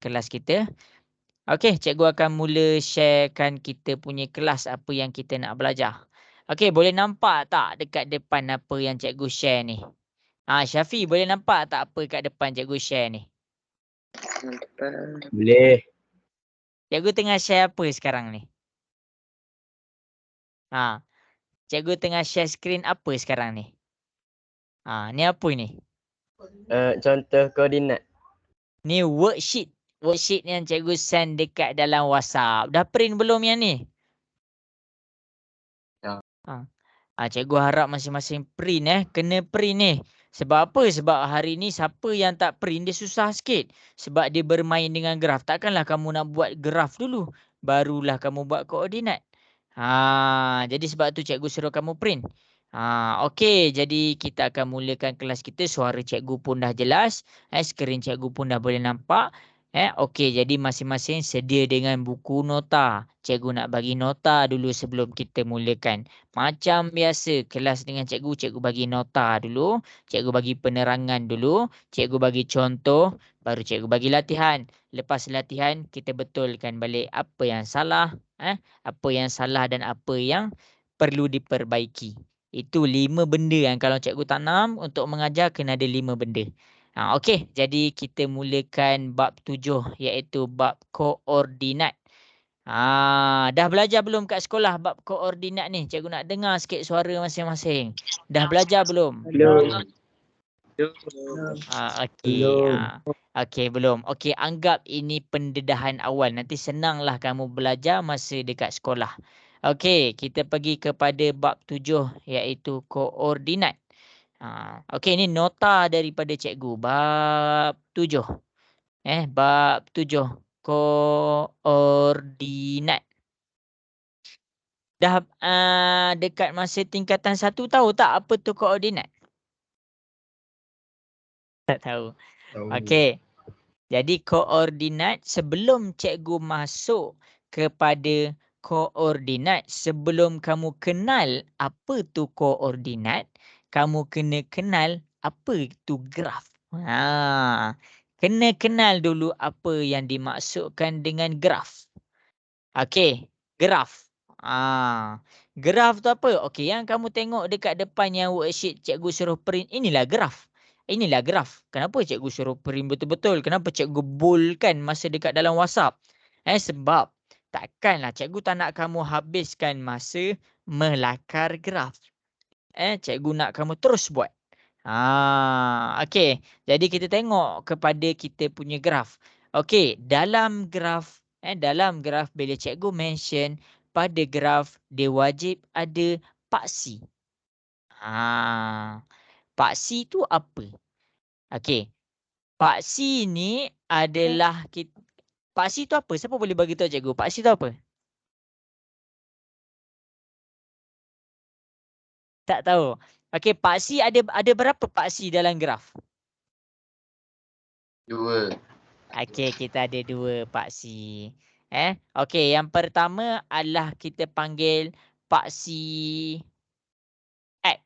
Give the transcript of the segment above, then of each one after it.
kelas kita. Okey, cikgu akan mula sharekan kita punya kelas apa yang kita nak belajar. Okey, boleh nampak tak dekat depan apa yang cikgu share ni? Syafi, boleh nampak tak apa kat depan cikgu share ni? Boleh. Cikgu tengah share apa sekarang ni? Cikgu tengah share skrin apa sekarang ni? Ni apa ni? Contoh koordinat. Ni worksheet. Worksheet yang cikgu send dekat dalam WhatsApp. Dah print belum yang ni? Dah. Cikgu harap masing-masing print kena print ni. Sebab apa? Sebab hari ni siapa yang tak print dia susah sikit. Sebab dia bermain dengan graf. Takkanlah kamu nak buat graf dulu. Barulah kamu buat koordinat. Jadi sebab tu cikgu suruh kamu print. Okey, jadi kita akan mulakan kelas kita. Suara cikgu pun dah jelas. Skrin cikgu pun dah boleh nampak. Okey, jadi masing-masing sedia dengan buku nota. Cikgu nak bagi nota dulu sebelum kita mulakan. Macam biasa, kelas dengan cikgu, cikgu bagi nota dulu. Cikgu bagi penerangan dulu. Cikgu bagi contoh. Baru cikgu bagi latihan. Lepas latihan, kita betulkan balik apa yang salah. Apa yang salah dan apa yang perlu diperbaiki. Itu 5 benda yang kalau cikgu tanam untuk mengajar kena ada 5 benda. Okey, jadi kita mulakan bab 7 iaitu bab koordinat. Dah belajar belum kat sekolah bab koordinat ni? Cikgu nak dengar sikit suara masing-masing. Dah belajar belum? Belum. Okey. Okey, belum. Okey, anggap ini pendedahan awal. Nanti senanglah kamu belajar masa dekat sekolah. Okey, kita pergi kepada bab 7 iaitu koordinat. Okey, ini nota daripada cikgu. Bab 7. Bab 7. Koordinat. Dah dekat masa tingkatan 1 tahu tak apa tu koordinat? Tak tahu. Okey. Jadi koordinat sebelum cikgu masuk kepada koordinat, sebelum kamu kenal apa tu koordinat, kamu kena kenal apa itu graf. Kena kenal dulu apa yang dimaksudkan dengan graf. Okey, graf. Graf tu apa? Okey, yang kamu tengok dekat depan yang worksheet cikgu suruh print, inilah graf. Inilah graf. Kenapa cikgu suruh print betul-betul? Kenapa cikgu boldkan masa dekat dalam WhatsApp? Sebab takkanlah cikgu tak nak kamu habiskan masa melakar graf. Cikgu nak kamu terus buat. Okey. Jadi kita tengok kepada kita punya graf. Okey, dalam graf bila cikgu mention pada graf dia wajib ada paksi. Paksi tu apa? Okey. Paksi ni adalah paksi tu apa? Siapa boleh bagi tahu cikgu? Paksi tu apa? Tak tahu. Okey, paksi ada berapa paksi dalam graf? 2. Okey, kita ada 2 paksi. Okey, yang pertama adalah kita panggil paksi X.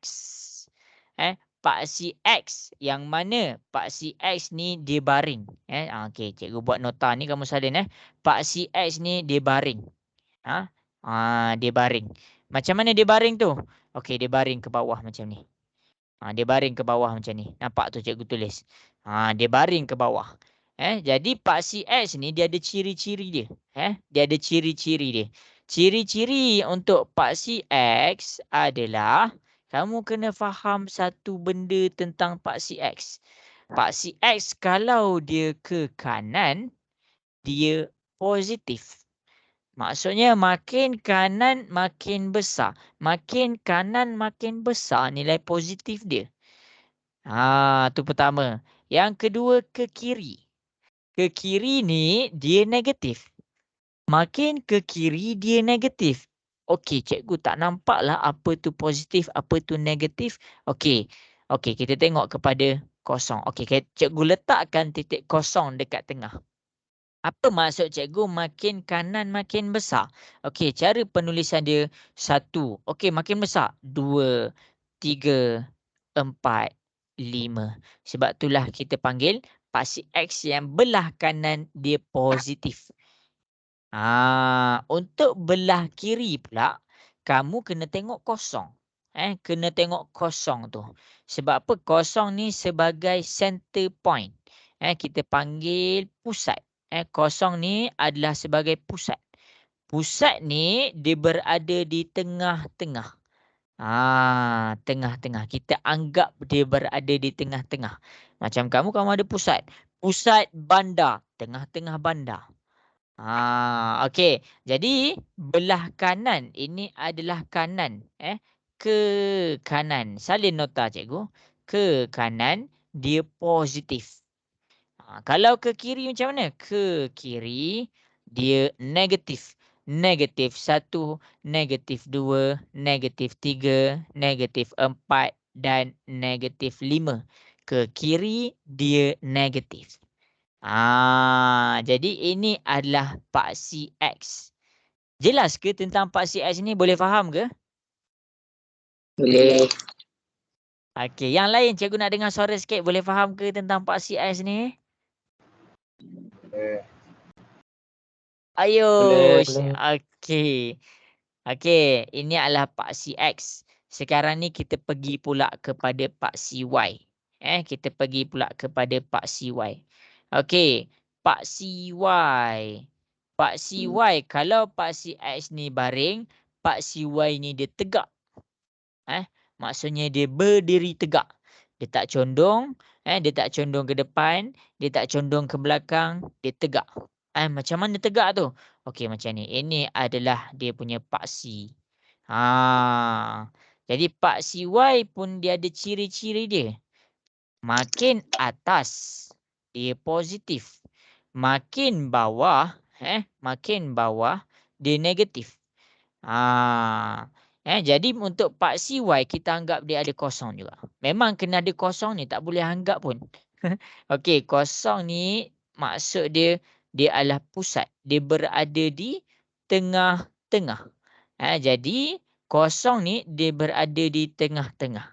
Paksi X yang mana paksi X ni dia baring. Okey, cikgu buat nota ni kamu salin. Paksi X ni dia baring. Dia baring. Macam mana dia baring tu? Okey, dia baring ke bawah macam ni. Dia baring ke bawah macam ni. Nampak tu cikgu tulis. Dia baring ke bawah. Jadi paksi X ni dia ada ciri-ciri dia. Dia ada ciri-ciri dia. Ciri-ciri untuk paksi X adalah kamu kena faham satu benda tentang paksi X. Paksi X kalau dia ke kanan, dia positif. Maksudnya makin kanan makin besar. Makin kanan makin besar nilai positif dia. Tu pertama. Yang kedua ke kiri. Ke kiri ni dia negatif. Makin ke kiri dia negatif. Okey, cikgu tak nampaklah apa tu positif, apa tu negatif. Okey, kita tengok kepada kosong. Okey, cikgu letakkan titik kosong dekat tengah. Apa maksud cikgu makin kanan makin besar? Okey, cara penulisan dia 1. Okey, makin besar. 2, 3, 4, 5. Sebab itulah kita panggil paksi X yang belah kanan dia positif. Untuk belah kiri pula, kamu kena tengok kosong. Kena tengok kosong tu. Sebab apa? Kosong ni sebagai center point. Kita panggil pusat. Kosong ni adalah sebagai pusat. Pusat ni dia berada di tengah-tengah. Tengah-tengah. Kita anggap dia berada di tengah-tengah. Macam kamu ada pusat. Pusat bandar. Tengah-tengah bandar. Okey. Jadi belah kanan ini adalah kanan. Ke kanan. Salin nota cikgu. Ke kanan dia positif. Kalau ke kiri macam mana? Ke kiri dia negatif. Negatif 1, negatif 2, negatif 3, negatif 4 dan negatif 5. Ke kiri dia negatif. Jadi ini adalah paksi X. Jelas ke tentang paksi X ni? Boleh faham ke? Boleh. Okey, yang lain cikgu nak dengar suara sikit. Boleh faham ke tentang paksi X ni? Ayo. Boleh. Okey. Okey, ini adalah paksi X. Sekarang ni kita pergi pula kepada paksi Y. Kita pergi pula kepada paksi Y. Okey, paksi Y. Paksi Y, kalau paksi X ni baring, paksi Y ni dia tegak. Maksudnya dia berdiri tegak. Dia tak condong, dia tak condong ke depan, dia tak condong ke belakang, dia tegak. Macam mana tegak tu? Okey, macam ni. Ini adalah dia punya paksi. Jadi paksi Y pun dia ada ciri-ciri dia. Makin atas dia positif. Makin bawah dia negatif. Jadi untuk paksi Y kita anggap dia ada kosong juga. Memang kena ada kosong ni, tak boleh anggap pun. Okey, kosong ni maksud dia adalah pusat. Dia berada di tengah-tengah. Jadi kosong ni dia berada di tengah-tengah.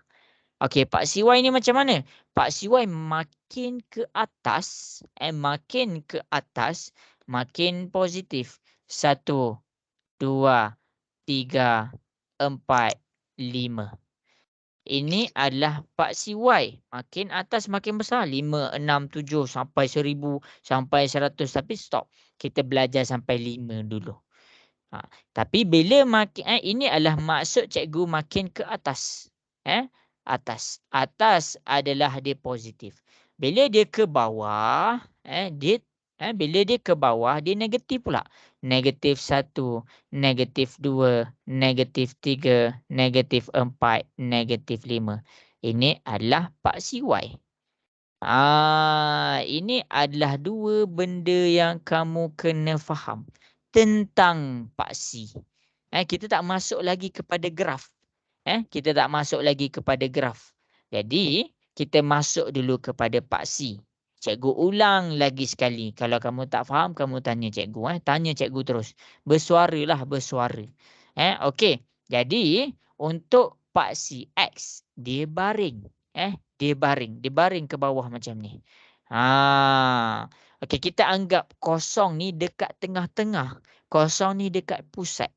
Okey, paksi Y ni macam mana? Paksi Y makin ke atas, makin positif. 1, 2, 3, 4, 5. Ini adalah paksi Y. Makin atas makin besar. 5, 6, 7 sampai 1000 sampai 100. Tapi stop. Kita belajar sampai 5 dulu. Tapi bila makin ini adalah maksud cikgu makin ke atas. Atas. Atas adalah dia positif. Bila dia ke bawah, bila dia ke bawah dia negatif pula. Negatif 1, negatif 2, negatif 3, negatif 4, negatif 5. Ini adalah paksi Y. Ini adalah dua benda yang kamu kena faham tentang paksi. Kita tak masuk lagi kepada graf. Kita tak masuk lagi kepada graf. Jadi, kita masuk dulu kepada paksi. Cikgu ulang lagi sekali. Kalau kamu tak faham, kamu tanya cikgu. Tanya cikgu terus. Bersuaralah, bersuara. Okey. Jadi, untuk paksi X, dia baring. Dia baring ke bawah macam ni. Okey, kita anggap kosong ni dekat tengah-tengah. Kosong ni dekat pusat.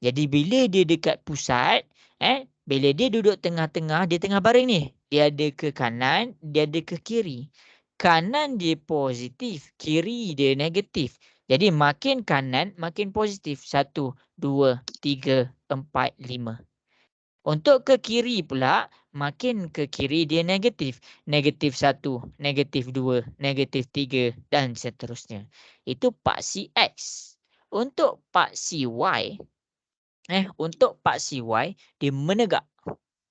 Jadi bila dia dekat pusat, bila dia duduk tengah-tengah, dia tengah baring ni. Dia ada ke kanan, dia ada ke kiri. Kanan dia positif, kiri dia negatif. Jadi makin kanan, makin positif. 1, 2, 3, 4, 5. Untuk ke kiri pula, makin ke kiri dia negatif. Negatif 1, negatif 2, negatif 3 dan seterusnya. Itu paksi X. Untuk paksi Y, dia menegak.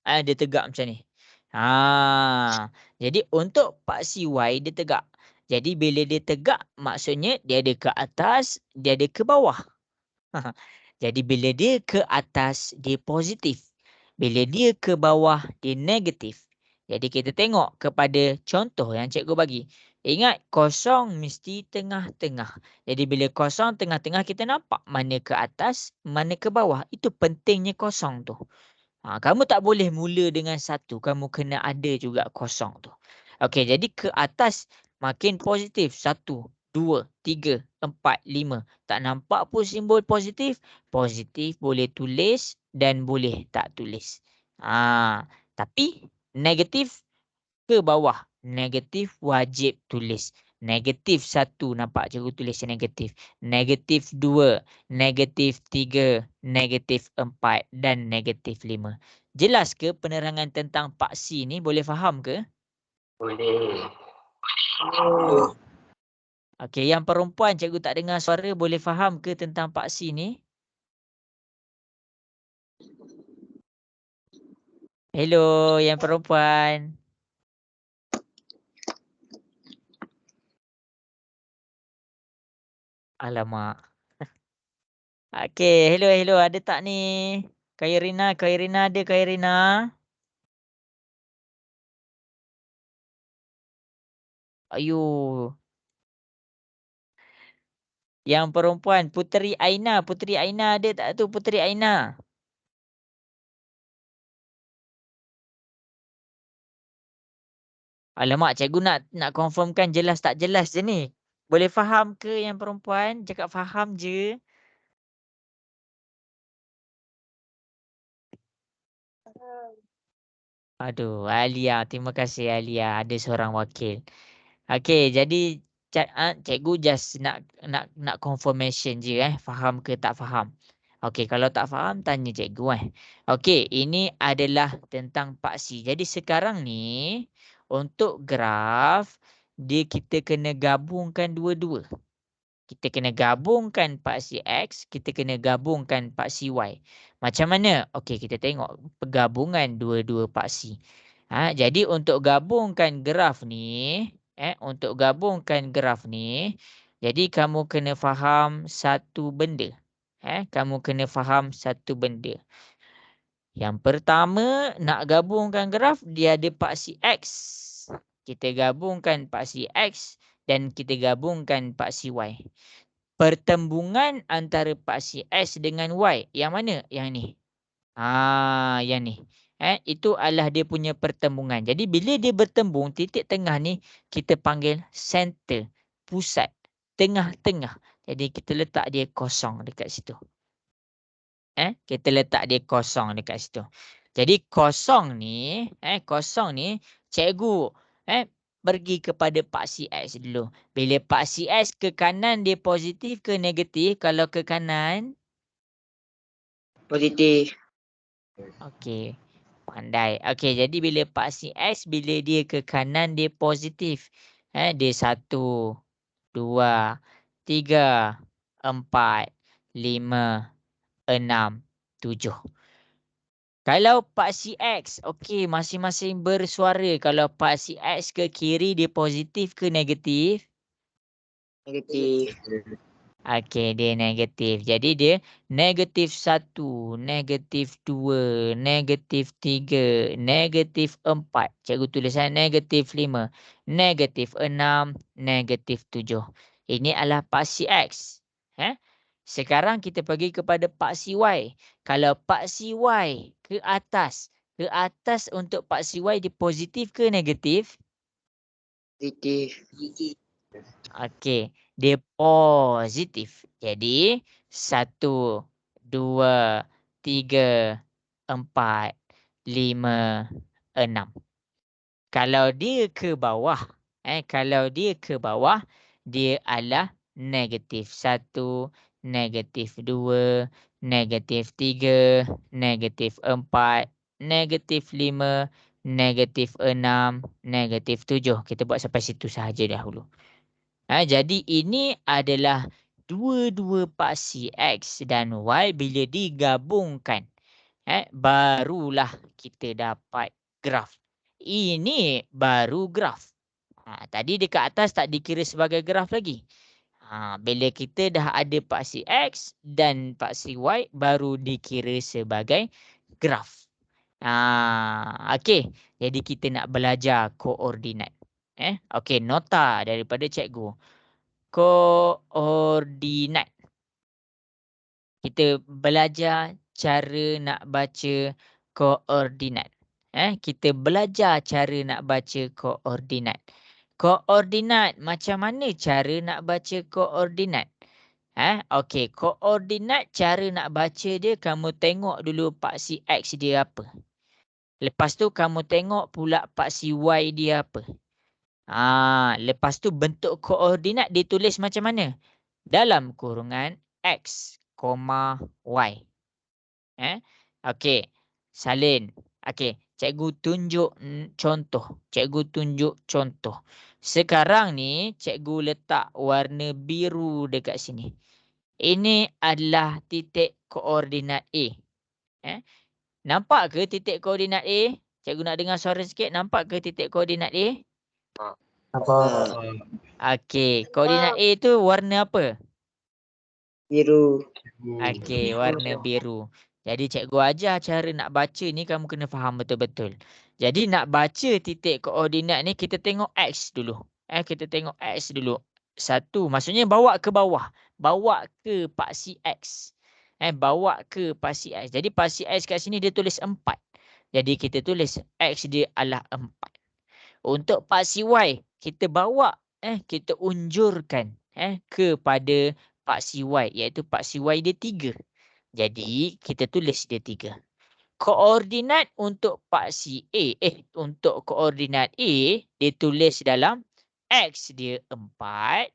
Dia tegak macam ni. Jadi untuk paksi Y dia tegak. Jadi bila dia tegak, maksudnya dia ada ke atas, dia ada ke bawah. Jadi bila dia ke atas, dia positif. Bila dia ke bawah, dia negatif. Jadi kita tengok kepada contoh yang cikgu bagi. Ingat, kosong mesti tengah-tengah. Jadi bila kosong tengah-tengah, kita nampak mana ke atas, mana ke bawah. Itu pentingnya kosong tu. Kamu tak boleh mula dengan satu. Kamu kena ada juga kosong tu. Okey, jadi ke atas Makin positif. 1, 2, 3, 4, 5. Tak nampak pun simbol positif. Positif boleh tulis dan boleh tak tulis. Tapi negatif ke bawah. Negatif wajib tulis. Negatif 1 nampak cikgu tulis negatif. Negatif 2, negatif 3, negatif 4 dan negatif 5. Jelas ke penerangan tentang paksi ni? Boleh faham ke? Boleh. Okey, yang perempuan cikgu tak dengar suara, boleh faham ke tentang paksi ni? Hello, yang perempuan. Alamak. Okey, hello. Ada tak ni? Khairina ada Khairina? Ayuh. Yang perempuan, Puteri Aina ada tak tu Puteri Aina? Alamak, cikgu nak confirmkan jelas tak jelas je ni. Boleh faham ke yang perempuan? Cakap faham je. Aduh, Alia. Terima kasih Alia. Ada seorang wakil. Okey, jadi cikgu just nak confirmation je faham ke tak faham. Okey, kalau tak faham tanya cikgu Okey, ini adalah tentang paksi. Jadi sekarang ni untuk graf kita kena gabungkan dua-dua. Kita kena gabungkan paksi X, kita kena gabungkan paksi Y. Macam mana? Okey, kita tengok penggabungan dua-dua paksi. Jadi untuk gabungkan graf ni, jadi kamu kena faham satu benda. Kamu kena faham satu benda. Yang pertama, nak gabungkan graf, dia ada paksi X. Kita gabungkan paksi X dan kita gabungkan paksi Y. Pertembungan antara paksi X dengan Y. Yang mana? Yang ni. Yang ni. Itu adalah dia punya pertembungan. Jadi bila dia bertembung, titik tengah ni kita panggil center. Pusat. Tengah-tengah. Jadi kita letak dia kosong dekat situ. Kita letak dia kosong dekat situ. Jadi kosong ni, cikgu pergi kepada paksi X dulu. Bila paksi X ke kanan dia positif ke negatif? Kalau ke kanan? Positif. Okey. Pandai. Okey, jadi bila paksi X, bila dia ke kanan dia positif. Dia 1, 2, 3, 4, 5, 6, 7. Kalau paksi X, okey, masing-masing bersuara. Kalau paksi X ke kiri dia positif ke negatif? Negatif. Okey, dia negatif. Jadi dia negatif 1, negatif 2, negatif 3, negatif 4. Cikgu tulis negatif 5, negatif 6, negatif 7. Ini adalah paksi X. Sekarang kita pergi kepada paksi Y. Kalau paksi Y ke atas untuk paksi Y dia positif ke negatif? Positif. Okey, dia positif. Jadi 1, 2, 3, 4, 5, 6. Kalau dia ke bawah, dia adalah negatif 1, negatif 2, negatif 3, negatif 4, negatif 5, negatif 6, negatif 7. Kita buat sampai situ sahaja dahulu. Jadi ini adalah dua-dua paksi X dan Y bila digabungkan. Barulah kita dapat graf. Ini baru graf. Tadi dekat atas tak dikira sebagai graf lagi. Bila kita dah ada paksi X dan paksi Y baru dikira sebagai graf. Okey. Jadi kita nak belajar koordinat. Okey, nota daripada cikgu. Koordinat. Kita belajar cara nak baca koordinat. Kita belajar cara nak baca koordinat. Koordinat. Macam mana cara nak baca koordinat? Okey, koordinat cara nak baca dia, kamu tengok dulu paksi X dia apa. Lepas tu kamu tengok pula paksi Y dia apa. Lepas tu bentuk koordinat ditulis macam mana? Dalam kurungan X, Y. Okey, salin. Okey, cikgu tunjuk contoh. Cikgu tunjuk contoh. Sekarang ni cikgu letak warna biru dekat sini. Ini adalah titik koordinat A. Nampak ke titik koordinat A? Cikgu nak dengar suara sikit. Nampak ke titik koordinat A? Nampak. Okey, koordinat A tu warna apa? Biru. Okey, warna biru. Jadi cikgu ajar cara nak baca ni, kamu kena faham betul-betul. Jadi nak baca titik koordinat ni, kita tengok X dulu. Kita tengok X dulu. Satu, maksudnya bawa ke bawah. Bawa ke paksi X. Bawa ke paksi X. Jadi paksi X kat sini dia tulis 4. Jadi kita tulis X dia adalah 4. Untuk paksi Y, kita bawa, kita unjurkan kepada paksi Y, iaitu paksi Y dia 3. Jadi kita tulis dia 3. Koordinat untuk paksi A, untuk koordinat A, dia tulis dalam X dia 4,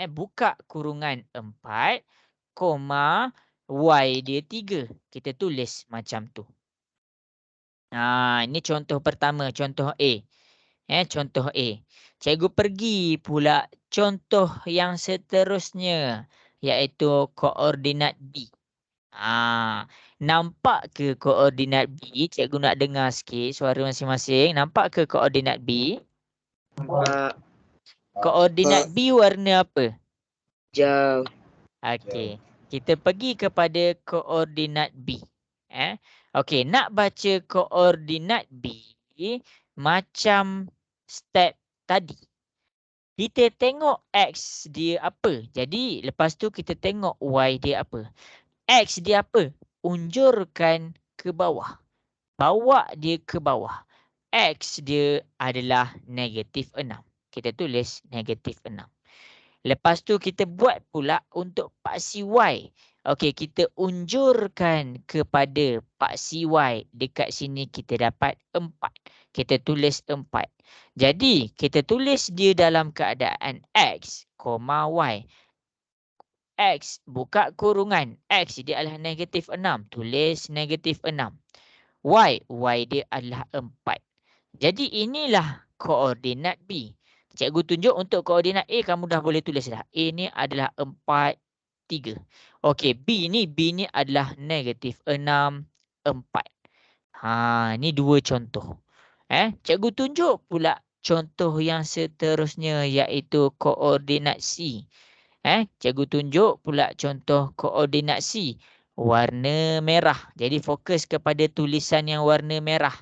buka kurungan 4, Y dia 3. Kita tulis macam tu. Ini contoh pertama, contoh A. Contoh A. Cikgu pergi pula contoh yang seterusnya, iaitu koordinat B. Nampak ke koordinat B? Cikgu nak dengar sikit suara masing-masing. Nampak ke koordinat B? Nampak. Koordinat B warna apa? Hijau. Okey. Kita pergi kepada koordinat B. Okey, nak baca koordinat B macam step tadi. Kita tengok X dia apa. Jadi lepas tu kita tengok Y dia apa. X dia apa? Unjurkan ke bawah. Bawa dia ke bawah. X dia adalah -6. Kita tulis -6. Lepas tu kita buat pula untuk paksi Y. Okey, kita unjurkan kepada paksi Y. Dekat sini kita dapat 4. Kita tulis 4. Jadi kita tulis dia dalam keadaan X, Y. X buka kurungan. X dia adalah -6. Tulis -6. Y dia adalah 4. Jadi inilah koordinat B. Cikgu tunjuk untuk koordinat A, kamu dah boleh tulis dah. A ni adalah 4, 3. Okey, B ni adalah -6, 4. Ni dua contoh. Cikgu tunjuk pula contoh yang seterusnya, iaitu koordinat C. Cikgu tunjuk pula contoh koordinat C. Warna merah. Jadi fokus kepada tulisan yang warna merah.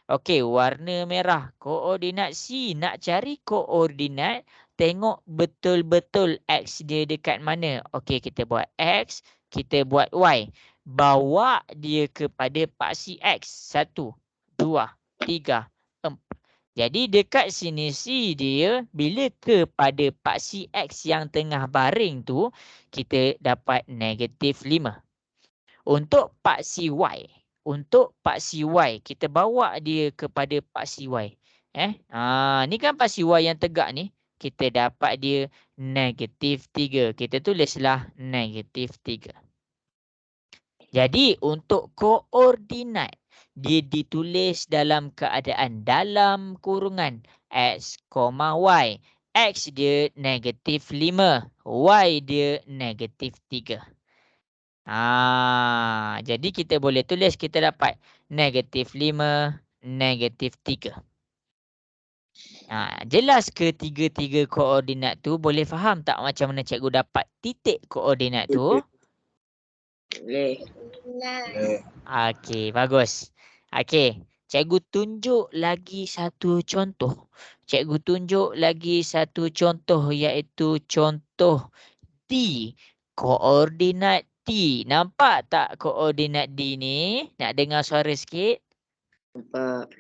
Okey, warna merah. Koordinat C. Nak cari koordinat, tengok betul-betul X dia dekat mana. Okey, kita buat X, kita buat Y. Bawa dia kepada paksi X. 1, 2, 3, 4. Jadi dekat sini C dia, bila kepada paksi X yang tengah baring tu, kita dapat -5. Untuk paksi Y. Untuk paksi Y, kita bawa dia kepada paksi Y. Ni kan paksi Y yang tegak ni. Kita dapat dia -3. Kita tulislah -3. Jadi untuk koordinat, dia ditulis dalam keadaan dalam kurungan X, Y. X dia -5. Y dia -3. Jadi kita boleh tulis, kita dapat -5, -3. Jelas ke tiga-tiga koordinat tu? Boleh faham tak macam mana cikgu dapat titik koordinat tu? Boleh. Okey, bagus. Okey, cikgu tunjuk lagi satu contoh. Cikgu tunjuk lagi satu contoh, iaitu contoh D. Koordinat D. Nampak tak koordinat D ni? Nak dengar suara sikit? Nampak.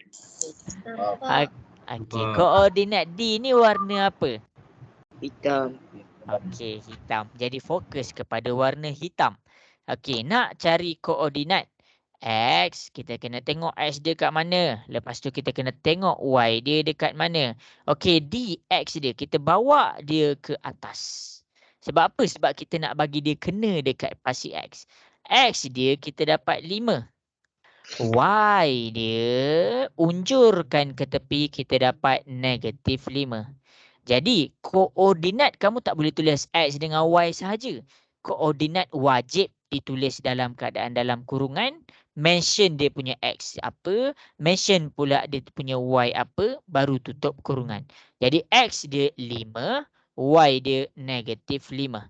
Okey, koordinat D ni warna apa? Hitam. Okey, hitam. Jadi fokus kepada warna hitam. Okey, nak cari koordinat X, kita kena tengok X dia kat mana. Lepas tu kita kena tengok Y dia dekat mana. Okey, D, X dia. Kita bawa dia ke atas. Sebab apa? Sebab kita nak bagi dia kena dekat pasi X. X dia kita dapat 5. Y dia unjurkan ke tepi kita dapat negatif 5. Jadi, koordinat kamu tak boleh tulis X dengan Y sahaja. Koordinat wajib ditulis dalam keadaan dalam kurungan. Mention dia punya X apa. Mention pula dia punya Y apa. Baru tutup kurungan. Jadi, X dia 5. Y dia negatif 5.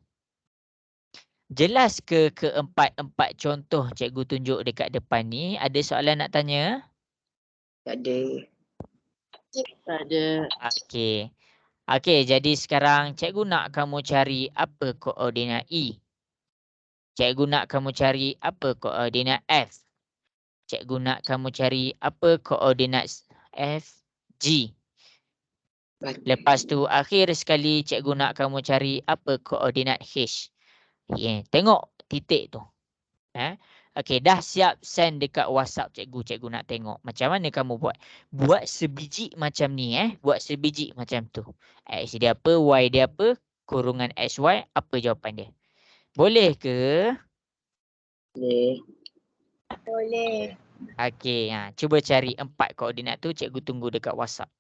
Jelas ke keempat-empat contoh cikgu tunjuk dekat depan ni? Ada soalan nak tanya? Tak ada. Tak ada. Okey. Okey, jadi sekarang cikgu nak kamu cari apa koordinat E. Cikgu nak kamu cari apa koordinat F. Cikgu nak kamu cari apa koordinat F, G. Lepas tu akhir sekali cikgu nak kamu cari apa koordinat H. Tengok titik tu. Okey, dah siap send dekat WhatsApp cikgu. Cikgu nak tengok macam mana kamu buat. Buat sebiji macam ni Buat sebiji macam tu. X dia apa, Y dia apa, kurungan XY, apa jawapan dia? Boleh ke? Boleh. Boleh. Okey, cuba cari 4 koordinat tu. Cikgu tunggu dekat WhatsApp.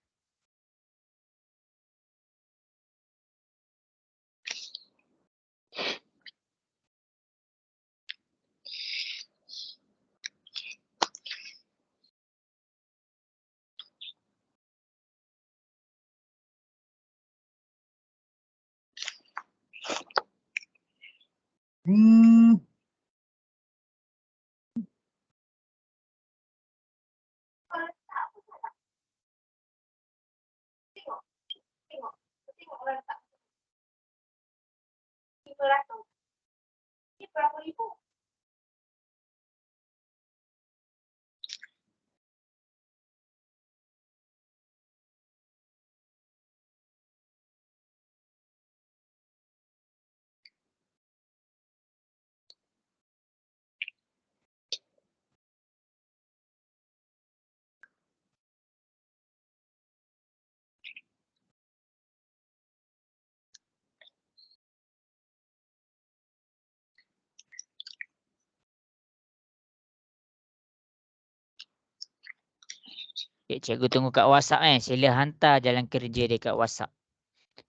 Cikgu tunggu kat WhatsApp Sila hantar jalan kerja dia kat WhatsApp.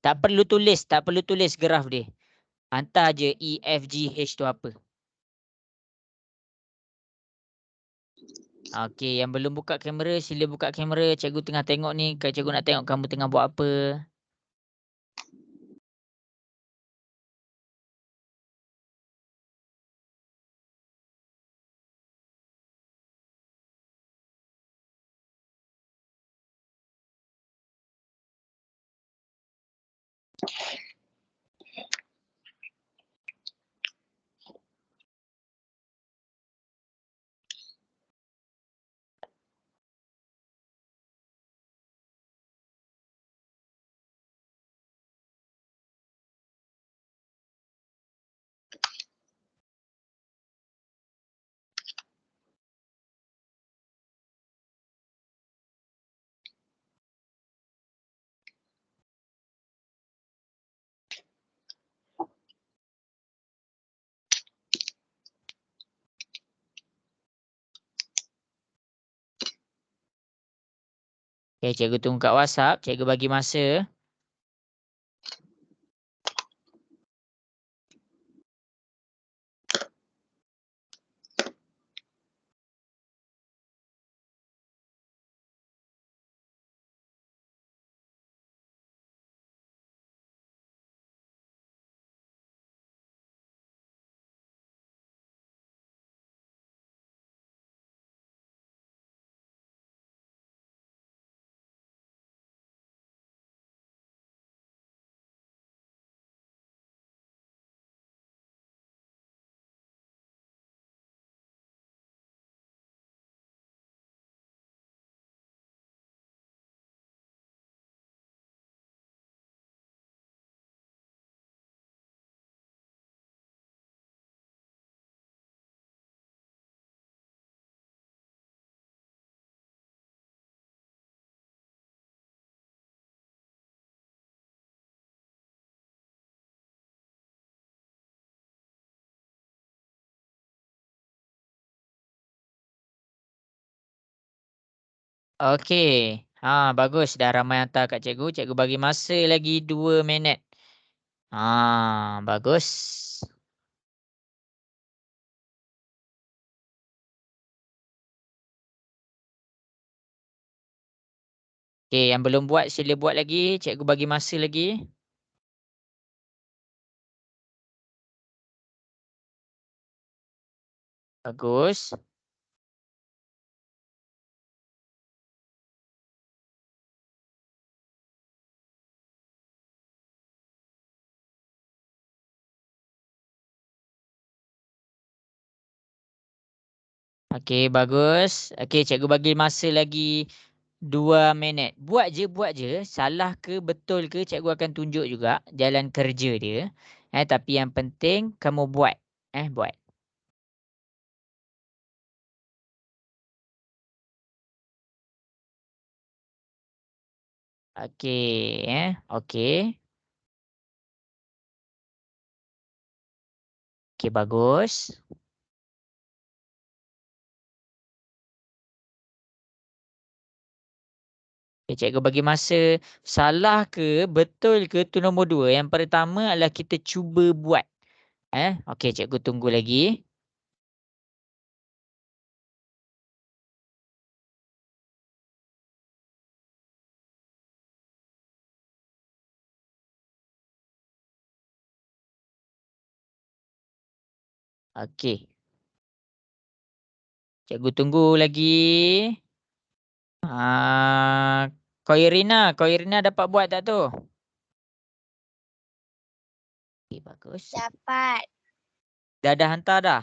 Tak perlu tulis graf dia. Hantar je E, F, G, H tu apa. Okey, yang belum buka kamera sila buka kamera. Cikgu tengah tengok ni. Cikgu nak tengok kamu tengah buat apa. Okay, cikgu tunggu kat WhatsApp. Cikgu bagi masa. Okey. Bagus. Dah ramai hantar kat cikgu. Cikgu bagi masa lagi 2 minit. Bagus. Okey, yang belum buat sila buat lagi. Cikgu bagi masa lagi. Bagus. Okey, bagus. Okey, cikgu bagi masa lagi 2 minit. Buat je. Salah ke betul ke cikgu akan tunjuk juga jalan kerja dia. Tapi yang penting kamu buat. Buat. Okey, Okey. Okey, bagus. Okay, cikgu bagi masa. Salah ke betul ke tu nombor 2. Yang pertama adalah kita cuba buat. Okey, cikgu tunggu lagi. Okey. Cikgu tunggu lagi. Kau Irina dapat buat tak tu? Okey, bagus. Dapat. Dah hantar dah?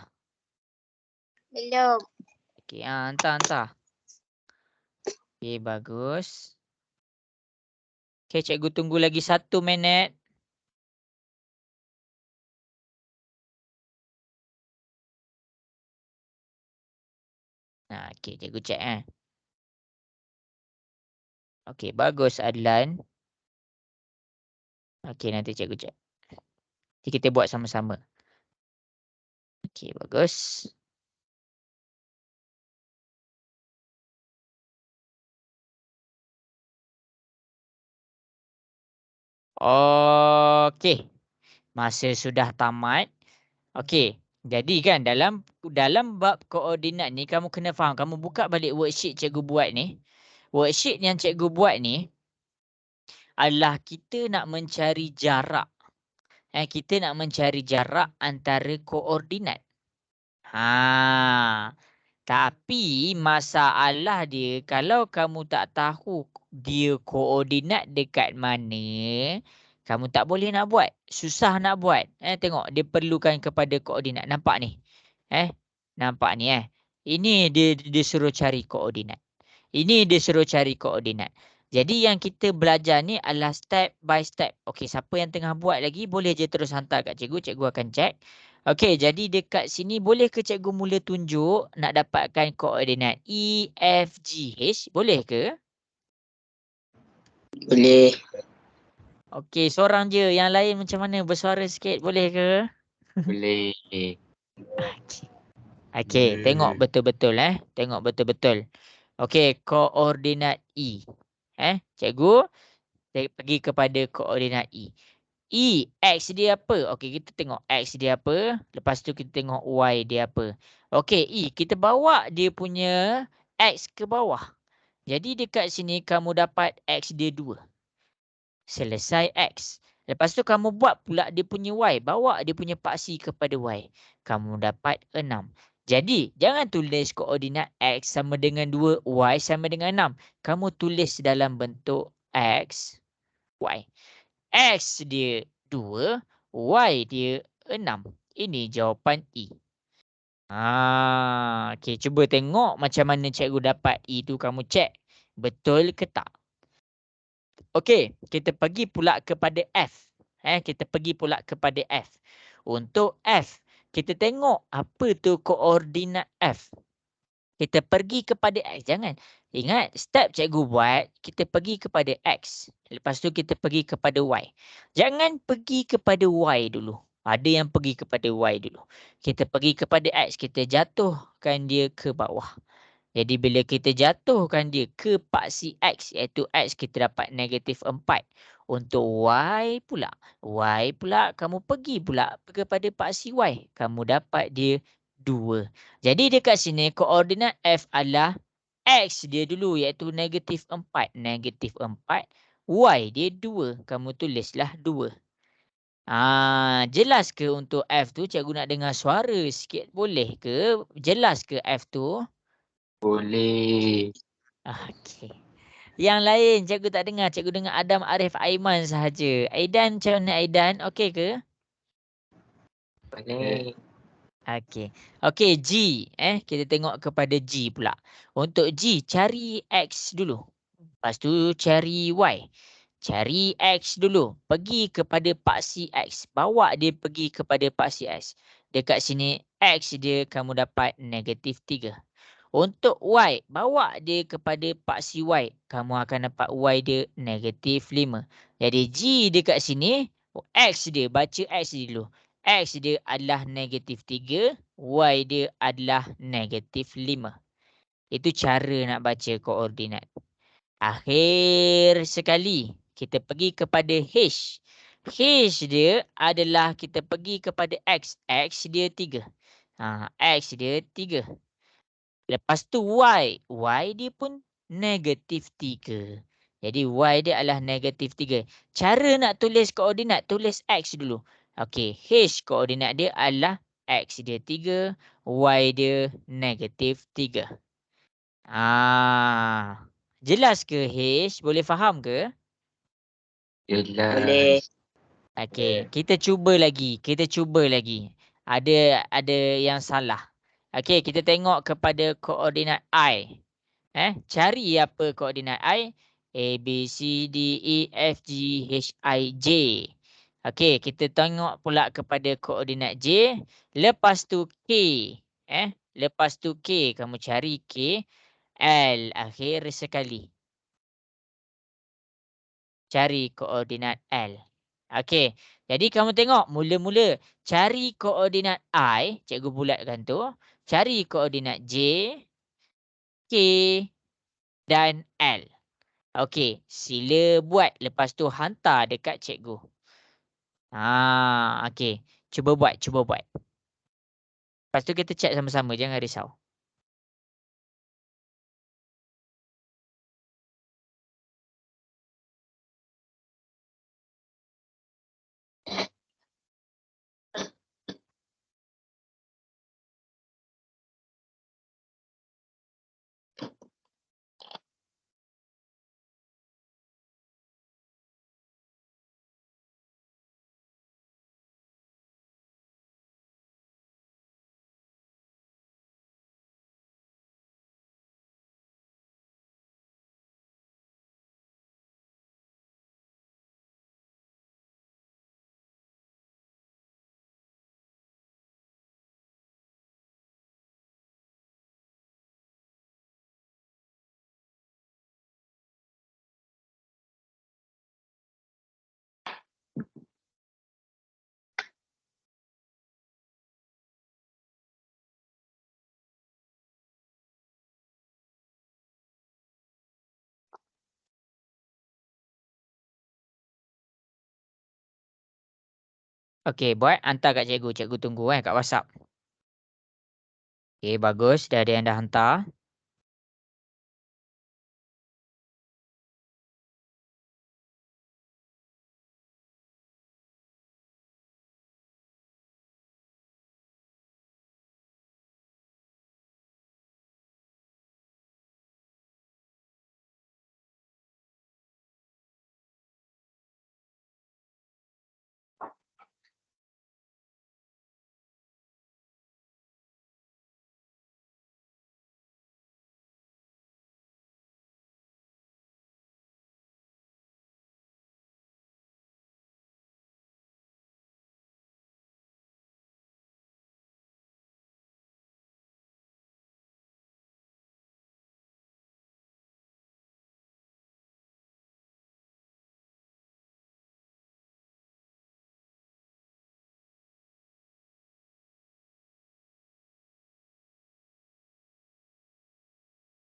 Belum. Okey, hantar. Okey, bagus. Okey, cikgu tunggu lagi 1 minit. Okey, cikgu cek Okey, bagus Adlan. Okey, nanti cikgu cek. Nanti kita buat sama-sama. Okey, bagus. Okey. Masa sudah tamat. Okey. Jadi kan dalam bab koordinat ni kamu kena faham. Kamu buka balik worksheet cikgu buat ni. Worksheet yang cikgu buat ni adalah kita nak mencari jarak. Kita nak mencari jarak antara koordinat. Tapi masalah dia kalau kamu tak tahu dia koordinat dekat mana, kamu tak boleh nak buat. Susah nak buat. Tengok dia perlukan kepada koordinat. Nampak ni? Nampak ni Ini dia suruh cari koordinat. Ini dia suruh cari koordinat. Jadi yang kita belajar ni adalah step by step. Okey, siapa yang tengah buat lagi boleh je terus hantar kat cikgu. Cikgu akan check. Okey, jadi dekat sini boleh ke cikgu mula tunjuk nak dapatkan koordinat E, F, G, H? Boleh ke? Boleh. Okey, seorang je. Yang lain macam mana? Bersuara sikit. Boleh ke? Boleh. Okey, tengok betul-betul Tengok betul-betul. Okey, koordinat E. Cikgu pergi kepada koordinat E. E, X dia apa? Okey, kita tengok X dia apa. Lepas tu kita tengok Y dia apa. Okey, E, kita bawa dia punya X ke bawah. Jadi dekat sini kamu dapat X dia 2. Selesai X. Lepas tu kamu buat pula dia punya Y. Bawa dia punya paksi kepada Y. Kamu dapat 6. Jadi, jangan tulis koordinat X sama dengan 2, Y sama dengan 6. Kamu tulis dalam bentuk X, Y. X dia 2, Y dia 6. Ini jawapan E. Okey, cuba tengok macam mana cikgu dapat E tu, kamu cek betul ke tak. Okey, kita pergi pula kepada F. Kita pergi pula kepada F. Untuk F, kita tengok apa tu koordinat F. Kita pergi kepada X. Jangan. Ingat, step cikgu buat, kita pergi kepada X. Lepas tu kita pergi kepada Y. Jangan pergi kepada Y dulu. Ada yang pergi kepada Y dulu. Kita pergi kepada X. Kita jatuhkan dia ke bawah. Jadi bila kita jatuhkan dia ke paksi X, iaitu X kita dapat negatif 4. Untuk Y pula. Y pula kamu pergi pula kepada paksi Y. Kamu dapat dia 2. Jadi dekat sini koordinat F adalah X dia dulu iaitu negatif 4. Negatif 4. Y dia 2. Kamu tulislah 2. Jelas ke untuk F tu? Cikgu nak dengar suara sikit. Boleh ke? Jelas ke F tu? Boleh. Okey. Yang lain cikgu tak dengar. Cikgu dengar Adam, Arif, Aiman sahaja. Aidan, macam mana Aidan? Okey ke? Boleh. Okey. Okey, G. Kita tengok kepada G pula. Untuk G, cari X dulu. Lepas tu cari Y. Cari X dulu. Pergi kepada paksi X. Bawa dia pergi kepada paksi X. Dekat sini X dia kamu dapat negatif 3. Untuk Y, bawa dia kepada paksi Y. Kamu akan dapat Y dia negatif 5. Jadi G dekat sini, X dia, baca X dia dulu. X dia adalah negatif 3, Y dia adalah negatif 5. Itu cara nak baca koordinat. Akhir sekali, kita pergi kepada H. H dia adalah kita pergi kepada X. X dia 3. X dia 3. Lepas tu Y. Y dia pun negatif 3. Jadi Y dia adalah negatif 3. Cara nak tulis koordinat, tulis X dulu. Okey, H koordinat dia adalah X dia 3, Y dia negatif 3. Jelas ke H? Boleh faham ke? Jelas. Boleh. Okey, kita cuba lagi. Ada yang salah. Okey, kita tengok kepada koordinat I. Cari apa koordinat I? A, B, C, D, E, F, G, H, I, J. Okey, kita tengok pula kepada koordinat J. Lepas tu K. Lepas tu K. Kamu cari K. L. Akhir sekali. Cari koordinat L. Okey, jadi kamu tengok mula-mula cari koordinat I. Cikgu bulatkan tu. Cari koordinat J, K dan L. Okey, sila buat. Lepas tu hantar dekat cikgu. Okey. Cuba buat. Lepas tu kita check sama-sama. Jangan risau. Okey, buat. Hantar kat cikgu. Cikgu tunggu kat WhatsApp. Okey, bagus. Dah ada yang dah hantar.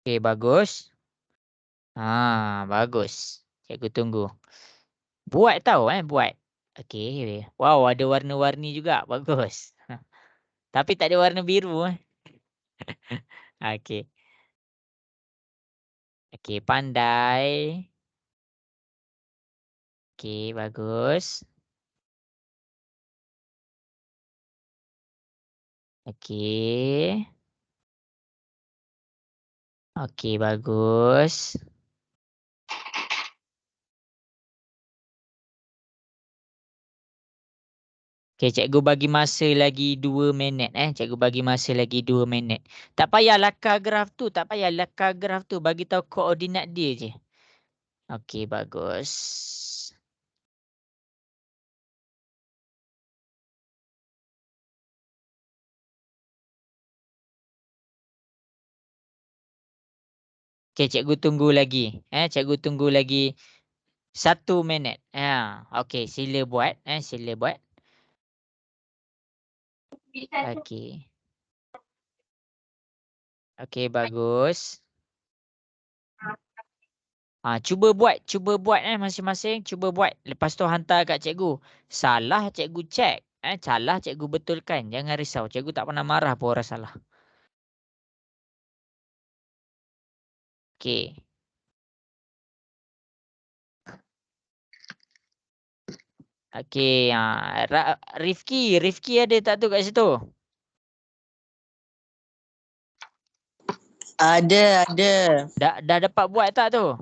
Okey, bagus. Bagus. Cikgu tunggu. Buat tahu buat. Okey. Wow, ada warna-warni juga. Bagus. Tapi tak ada warna biru Okey. Okey, pandai. Okey, bagus. Okey. Okey, bagus. Okey, cikgu bagi masa lagi 2 minit Cikgu bagi masa lagi 2 minit. Tak payah lakar graf tu, tak payah lakar graf tu, bagi tahu koordinat dia je. Okey, bagus. Okey, cikgu tunggu lagi. Cikgu tunggu lagi 1 minit. Okey, sila buat sila buat. Okey. Okey, bagus. Cuba buat masing-masing, cuba buat. Lepas tu hantar kat cikgu. Salah cikgu check. Salah cikgu betulkan. Jangan risau. Cikgu tak pernah marah pun orang salah. Okey. Okey, Rifki ada tak tu kat situ? Ada. Dah dapat buat tak tu?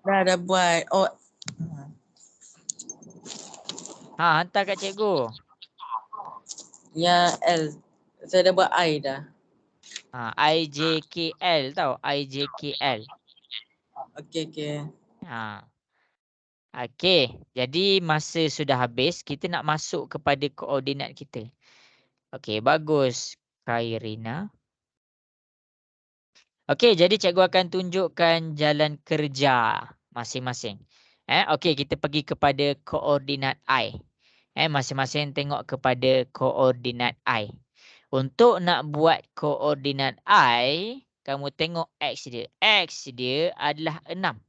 Dah buat. Oh, Hantar kat cikgu. yang L. Saya dah buat I dah. IJKL tau, IJKL. Okey. Okey, jadi masa sudah habis, kita nak masuk kepada koordinat kita. Okey, bagus Khairina. Okey, jadi cikgu akan tunjukkan jalan kerja masing-masing. Okey, kita pergi kepada koordinat I. Masing-masing tengok kepada koordinat I. Untuk nak buat koordinat I, kamu tengok X dia. X dia adalah 6.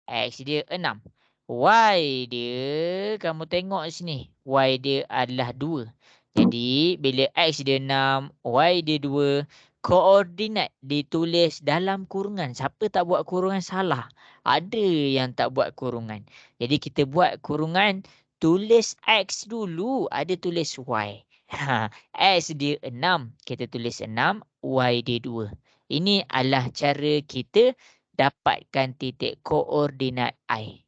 X dia 6. Y dia, kamu tengok sini. Y dia adalah 2. Jadi, bila X dia 6, Y dia 2, koordinat ditulis dalam kurungan. Siapa tak buat kurungan salah. Ada yang tak buat kurungan. Jadi, kita buat kurungan, tulis X dulu, ada tulis Y. X dia 6, kita tulis 6, Y dia 2. Ini adalah cara kita dapatkan titik koordinat I.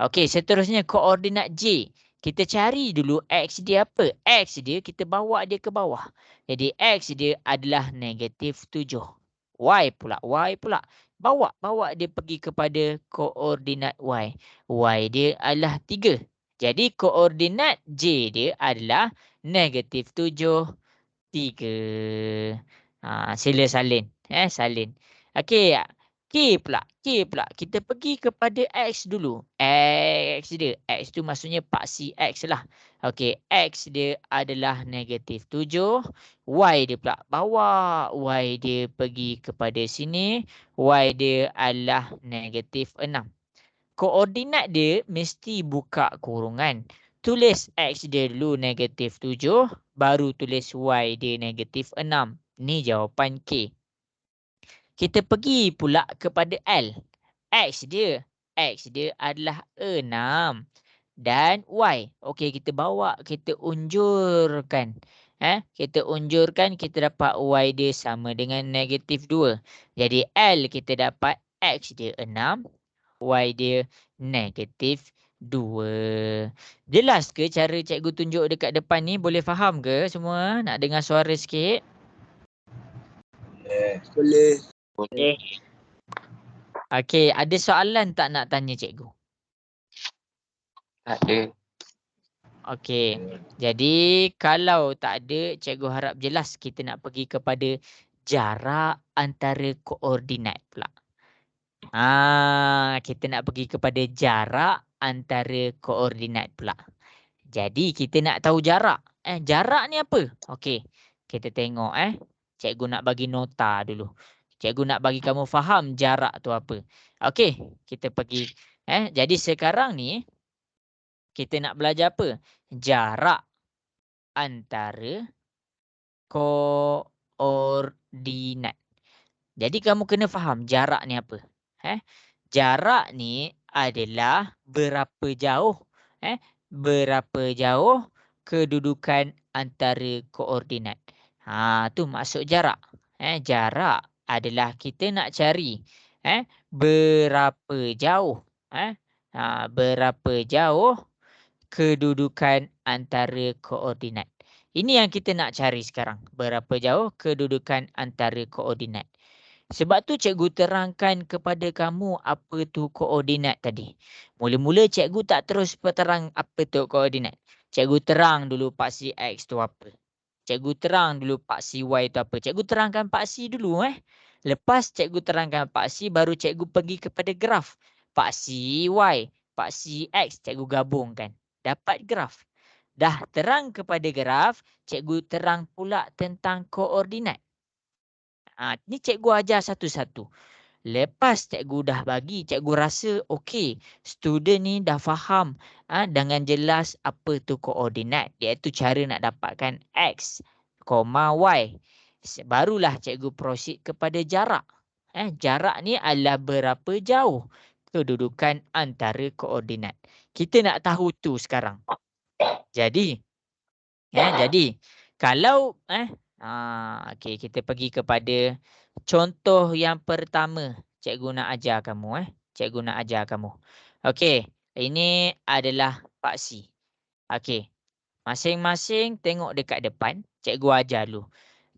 Okey, seterusnya koordinat J. Kita cari dulu X dia apa? X dia kita bawa dia ke bawah. Jadi X dia adalah -7. Y pula. Bawa dia pergi kepada koordinat Y. Y dia adalah 3. Jadi koordinat J dia adalah -7, 3. Sila salin. Salin. Okey. K pula. Kita pergi kepada X dulu. X dia. X tu maksudnya paksi X lah. Okey. X dia adalah -7. Y dia pula. Bawa Y dia pergi kepada sini. Y dia adalah -6. Koordinat dia mesti buka kurungan. Tulis X dia dulu -7. Baru tulis Y dia -6. Ni jawapan K. Kita pergi pula kepada L. X dia adalah 6. Dan Y. Okey, kita bawa, kita unjurkan. Kita unjurkan, kita dapat Y dia sama dengan -2. Jadi L kita dapat X dia 6. Y dia -2. Jelas ke cara cikgu tunjuk dekat depan ni? Boleh faham ke semua? Nak dengar suara sikit? Boleh. Okey, ada soalan tak nak tanya cikgu? Tak ada. Okey. Jadi kalau tak ada, cikgu harap jelas kita nak pergi kepada jarak antara koordinat pula. Kita nak pergi kepada jarak antara koordinat pula. Jadi kita nak tahu jarak. Jarak ni apa? Okey. Kita tengok Cikgu nak bagi nota dulu. Cikgu nak bagi kamu faham jarak tu apa. Okey, kita pergi. Jadi sekarang ni kita nak belajar apa? Jarak antara koordinat. Jadi kamu kena faham jarak ni apa. Jarak ni adalah berapa jauh berapa jauh kedudukan antara koordinat. Tu maksud jarak. Jarak adalah kita nak cari berapa jauh berapa jauh kedudukan antara koordinat. Ini yang kita nak cari sekarang. Berapa jauh kedudukan antara koordinat. Sebab tu cikgu terangkan kepada kamu apa tu koordinat tadi. Mula-mula cikgu tak terus terang apa tu koordinat. Cikgu terang dulu paksi X tu apa. Cikgu terang dulu paksi Y tu apa. Cikgu terangkan paksi dulu. Lepas cikgu terangkan paksi, baru cikgu pergi kepada graf. Paksi Y, paksi X, cikgu gabungkan. Dapat graf. Dah terang kepada graf, cikgu terang pula tentang koordinat. Ni cikgu ajar satu-satu. Lepas cikgu dah bagi, cikgu rasa okey, student ni dah faham dengan jelas apa tu koordinat, iaitu cara nak dapatkan X, Y. Barulah cikgu proceed kepada jarak. Jarak ni adalah berapa jauh kedudukan antara koordinat. Kita nak tahu tu sekarang. Jadi kalau okey, kita pergi kepada contoh yang pertama. Cikgu nak ajar kamu. Cikgu nak ajar kamu. Okey, ini adalah paksi. Okey, masing-masing tengok dekat depan. Cikgu ajar dulu.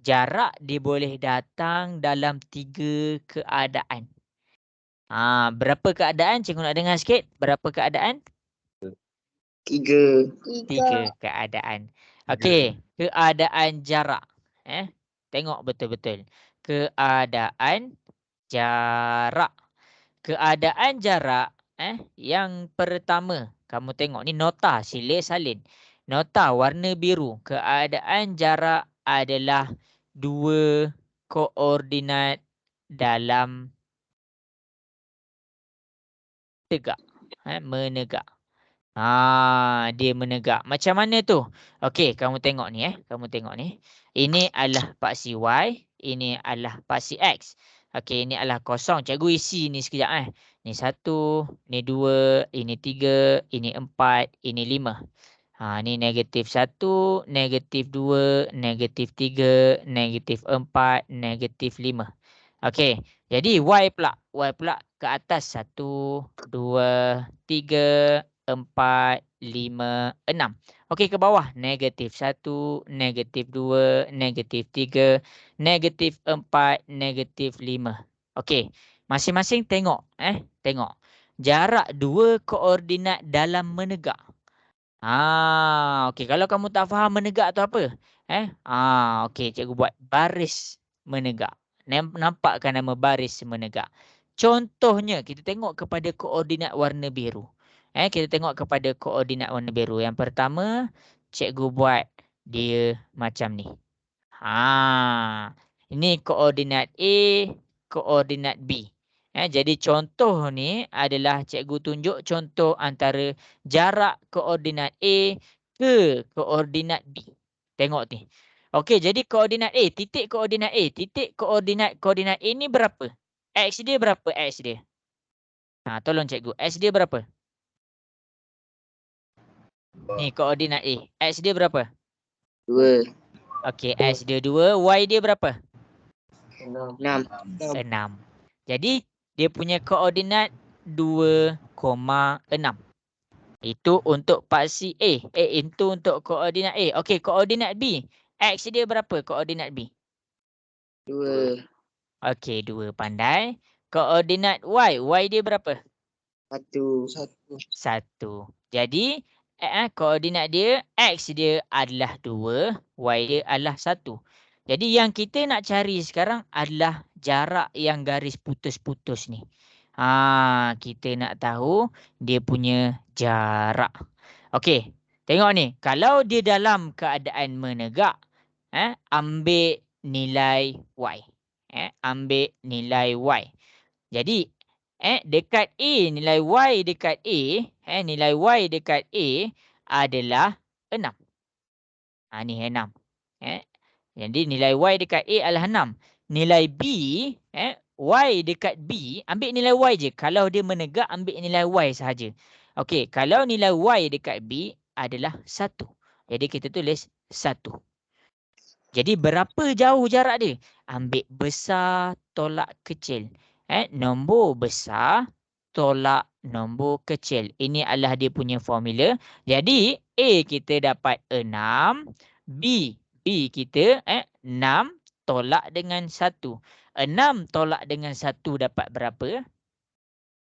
Jarak dia boleh datang dalam 3 keadaan. Berapa keadaan? Cikgu nak dengar sikit. Berapa keadaan? 3. 3 keadaan. Okey, keadaan jarak. Tengok betul-betul. Keadaan jarak. Keadaan jarak yang pertama, kamu tengok ni nota sila salin. Nota warna biru. Keadaan jarak adalah 2 koordinat dalam tegak. Menegak. Dia menegak. Macam mana tu? Okey, kamu tengok ni. Kamu tengok ni. Ini adalah paksi Y. Ini adalah paksi X. Okey, ini adalah kosong. Cikgu isi ni sekejap. Ni 1, ni 2, ini 3, ini 4, ini 5. Ni negatif 1, negatif 2, negatif 3, negatif 4, negatif 5. Okey, jadi Y pula. Y pula ke atas 1, 2, 3, 4, 5, 6. Okey, ke bawah. Negatif 1, negatif 2, negatif 3, negatif 4, negatif 5. Okey, masing-masing tengok. Tengok. Jarak 2 koordinat dalam menegak. Okey, kalau kamu tak faham menegak tu apa? Okey, cikgu buat baris menegak. Nampak kan nama baris menegak? Contohnya, kita tengok kepada koordinat warna biru. Kita tengok kepada koordinat warna biru. Yang pertama, cikgu buat dia macam ni. Ini koordinat A, koordinat B. Jadi contoh ni adalah cikgu tunjuk contoh antara jarak koordinat A ke koordinat B. Tengok ni. Okey, jadi koordinat A, titik koordinat A, titik koordinat A ni berapa? X dia berapa X dia? Tolong cikgu. X dia berapa? Ni koordinat A. X dia berapa? 2. Okey, X dia 2. Y dia berapa? 6. 6. Jadi, dia punya koordinat 2,6. Itu untuk paksi A. Itu untuk koordinat A. Okey, koordinat B. X dia berapa koordinat B? 2. Okey, 2. Pandai. Koordinat Y. Y dia berapa? 1. 1. Jadi, koordinat dia, X dia adalah 2. Y dia adalah 1. Jadi, yang kita nak cari sekarang adalah jarak yang garis putus-putus ni. Kita nak tahu dia punya jarak. Okey, tengok ni. Kalau dia dalam keadaan menegak, ambil nilai Y. ambil nilai Y. Jadi dekat A, nilai Y dekat A, nilai Y dekat A adalah 6. Ni 6. Jadi nilai Y dekat A adalah 6. Nilai B, Y dekat B, ambil nilai Y je. Kalau dia menegak, ambil nilai Y sahaja. Okey, kalau nilai Y dekat B adalah 1. Jadi kita tulis 1. Jadi berapa jauh jarak dia? Ambil besar tolak kecil. Nombor besar tolak nombor kecil. Ini adalah dia punya formula. Jadi A kita dapat 6. B kita 6 tolak dengan 1. 6 tolak dengan 1 dapat berapa?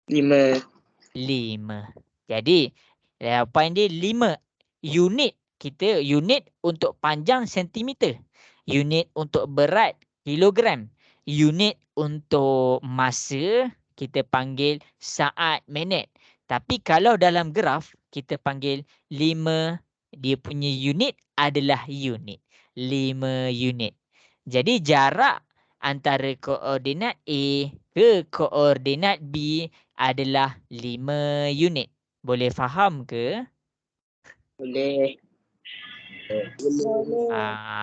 5. 5. Jadi jawapan dia 5. Unit kita, unit untuk panjang sentimeter. Unit untuk berat kilogram. Unit untuk masa kita panggil saat minit. Tapi kalau dalam graf kita panggil 5, dia punya unit adalah unit. 5 unit. Jadi jarak antara koordinat A ke koordinat B adalah 5 unit. Boleh faham ke? Boleh.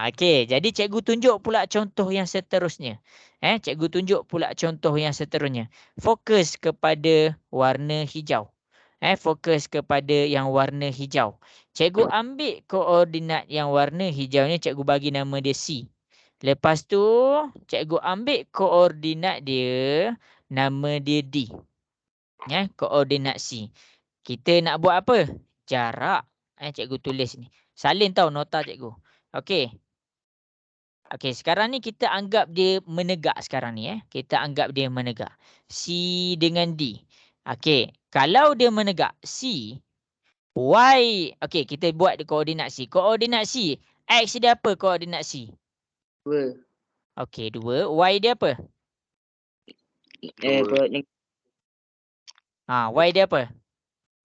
Okey, jadi cikgu tunjuk pula contoh yang seterusnya. Cikgu tunjuk pula contoh yang seterusnya. Fokus kepada warna hijau. Fokus kepada yang warna hijau. Cikgu ambil koordinat yang warna hijau ni, cikgu bagi nama dia C. Lepas tu, cikgu ambil koordinat dia, nama dia D. Koordinat C. Kita nak buat apa? Jarak. Cikgu tulis ni. Salin tau nota cikgu. Okey. Okey, sekarang ni kita anggap dia menegak sekarang ni. Kita anggap dia menegak. C dengan D. Okey, kalau dia menegak C, Y. Okey, kita buat koordinat C. Koordinat C. X dia apa koordinat C? 2. Okey, 2. Y dia apa? Y dia apa?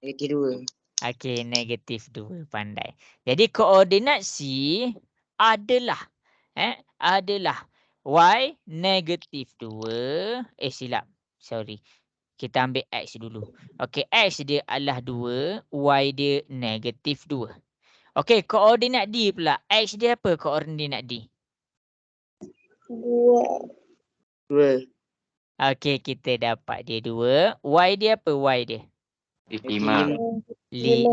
Negatif 2. Okey, negatif 2. Pandai. Jadi koordinat C adalah adalah Y negatif 2. Silap. Sorry. Kita ambil X dulu. Okey, X dia adalah 2. Y dia negatif 2. Okey, koordinat D pula. X dia apa koordinat D? 2. Okey, kita dapat dia 2. Y dia apa Y dia? 5.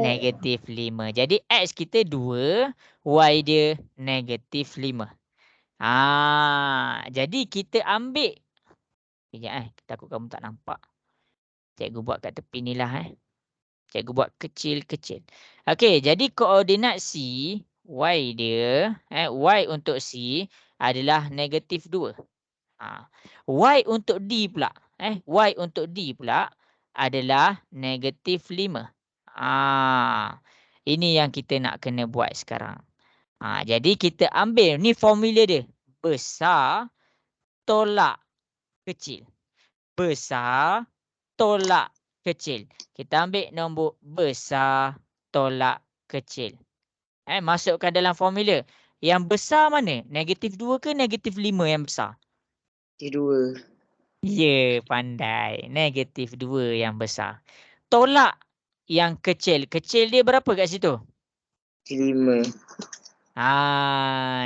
Negatif 5. Jadi X kita 2, Y dia negatif 5. Jadi kita ambil. Sekejap takut kamu tak nampak. Cikgu buat kat tepi ni lah. Cikgu buat kecil-kecil. Okey, jadi koordinat C, Y dia, Y untuk C adalah negatif 2. Y untuk D pula. Y untuk D pula adalah negatif 5. Ini yang kita nak kena buat sekarang. Jadi kita ambil, ni formula dia. Besar tolak kecil. Besar tolak kecil. Kita ambil nombor besar tolak kecil. Masukkan dalam formula. Yang besar mana? Negatif 2 ke negatif 5 yang besar? Negatif 2. Ya, pandai. Negatif 2 yang besar. Tolak yang kecil. Kecil dia berapa kat situ? 5.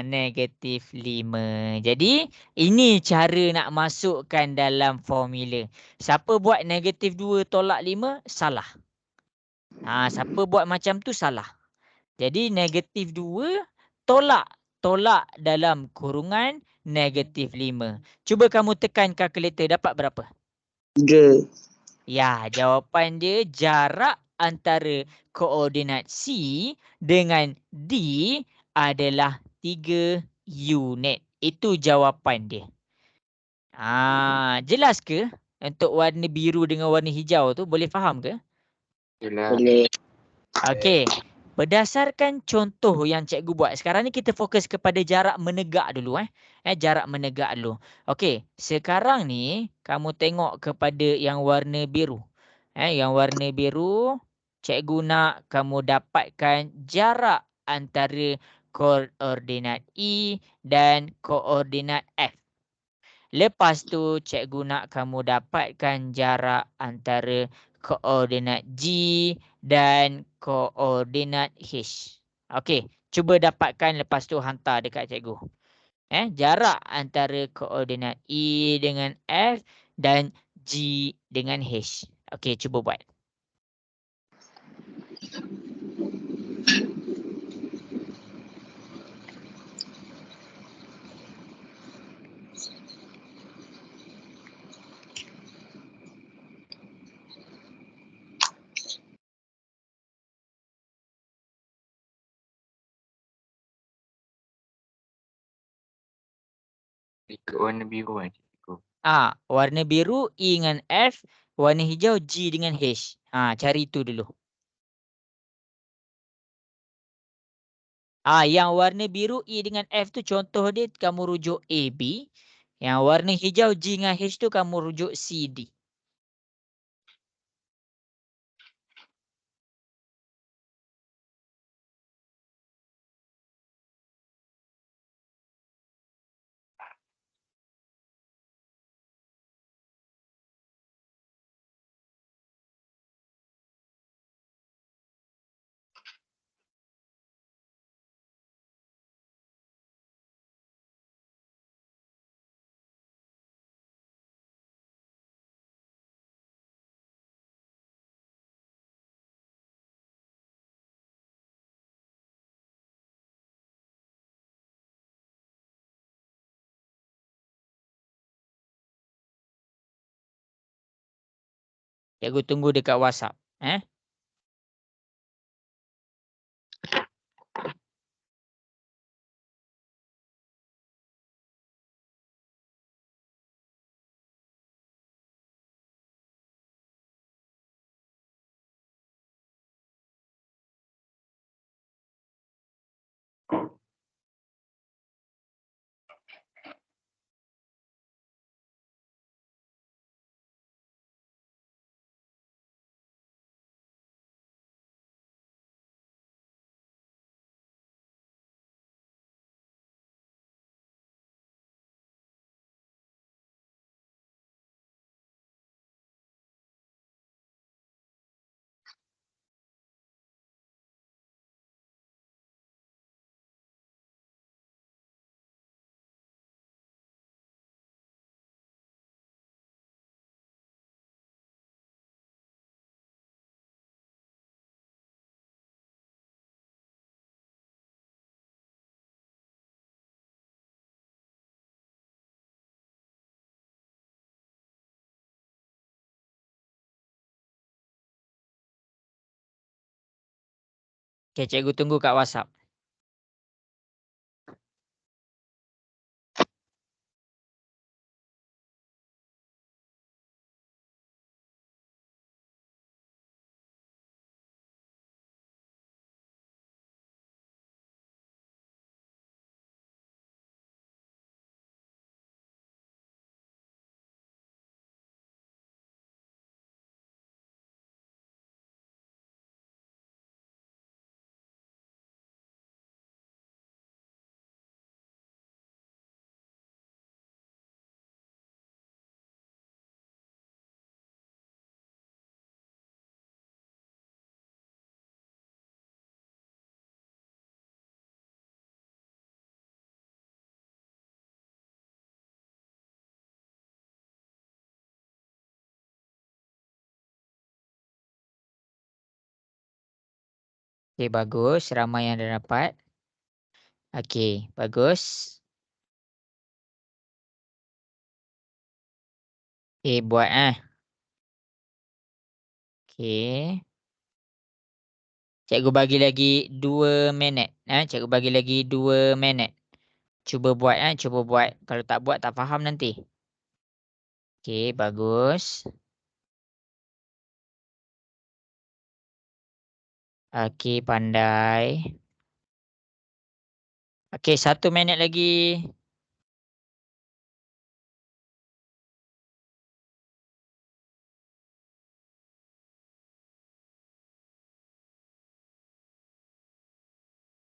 Negatif 5. Jadi, ini cara nak masukkan dalam formula. Siapa buat negatif 2 tolak 5, salah. Siapa buat macam tu, salah. Jadi, negatif 2 tolak. Tolak dalam kurungan negatif 5. Cuba kamu tekan kalkulator, dapat berapa? 3. Ya, jawapan dia jarak antara koordinat C dengan D adalah 3 unit. Itu jawapan dia. Jelas ke untuk warna biru dengan warna hijau tu? Boleh faham ke? Boleh. Okey. Berdasarkan contoh yang cikgu buat. Sekarang ni kita fokus kepada jarak menegak dulu. Jarak menegak dulu. Okey. Sekarang ni kamu tengok kepada yang warna biru. Yang warna biru, cikgu nak kamu dapatkan jarak antara koordinat E dan koordinat F. Lepas tu cikgu nak kamu dapatkan jarak antara koordinat G dan koordinat H. Okey, cuba dapatkan lepas tu hantar dekat cikgu. Jarak antara koordinat E dengan F dan G dengan H. Okey, cuba buat. Ikut warna biru kan cikgu. Warna biru E dengan F, warna hijau G dengan H. Cari itu dulu. Yang warna biru E dengan F tu contoh dia kamu rujuk A, B. Yang warna hijau G dengan H tu kamu rujuk C, D. Cikgu tunggu dekat WhatsApp. Okey, cikgu tunggu kat WhatsApp. Okey, bagus. Ramai yang dah dapat. Okey, bagus. Buat Okey. Cikgu bagi lagi 2 minit. Cikgu bagi lagi 2 minit. Cuba buat cuba buat. Kalau tak buat tak faham nanti. Okey, bagus. Okey, pandai. Okey, 1 minit lagi.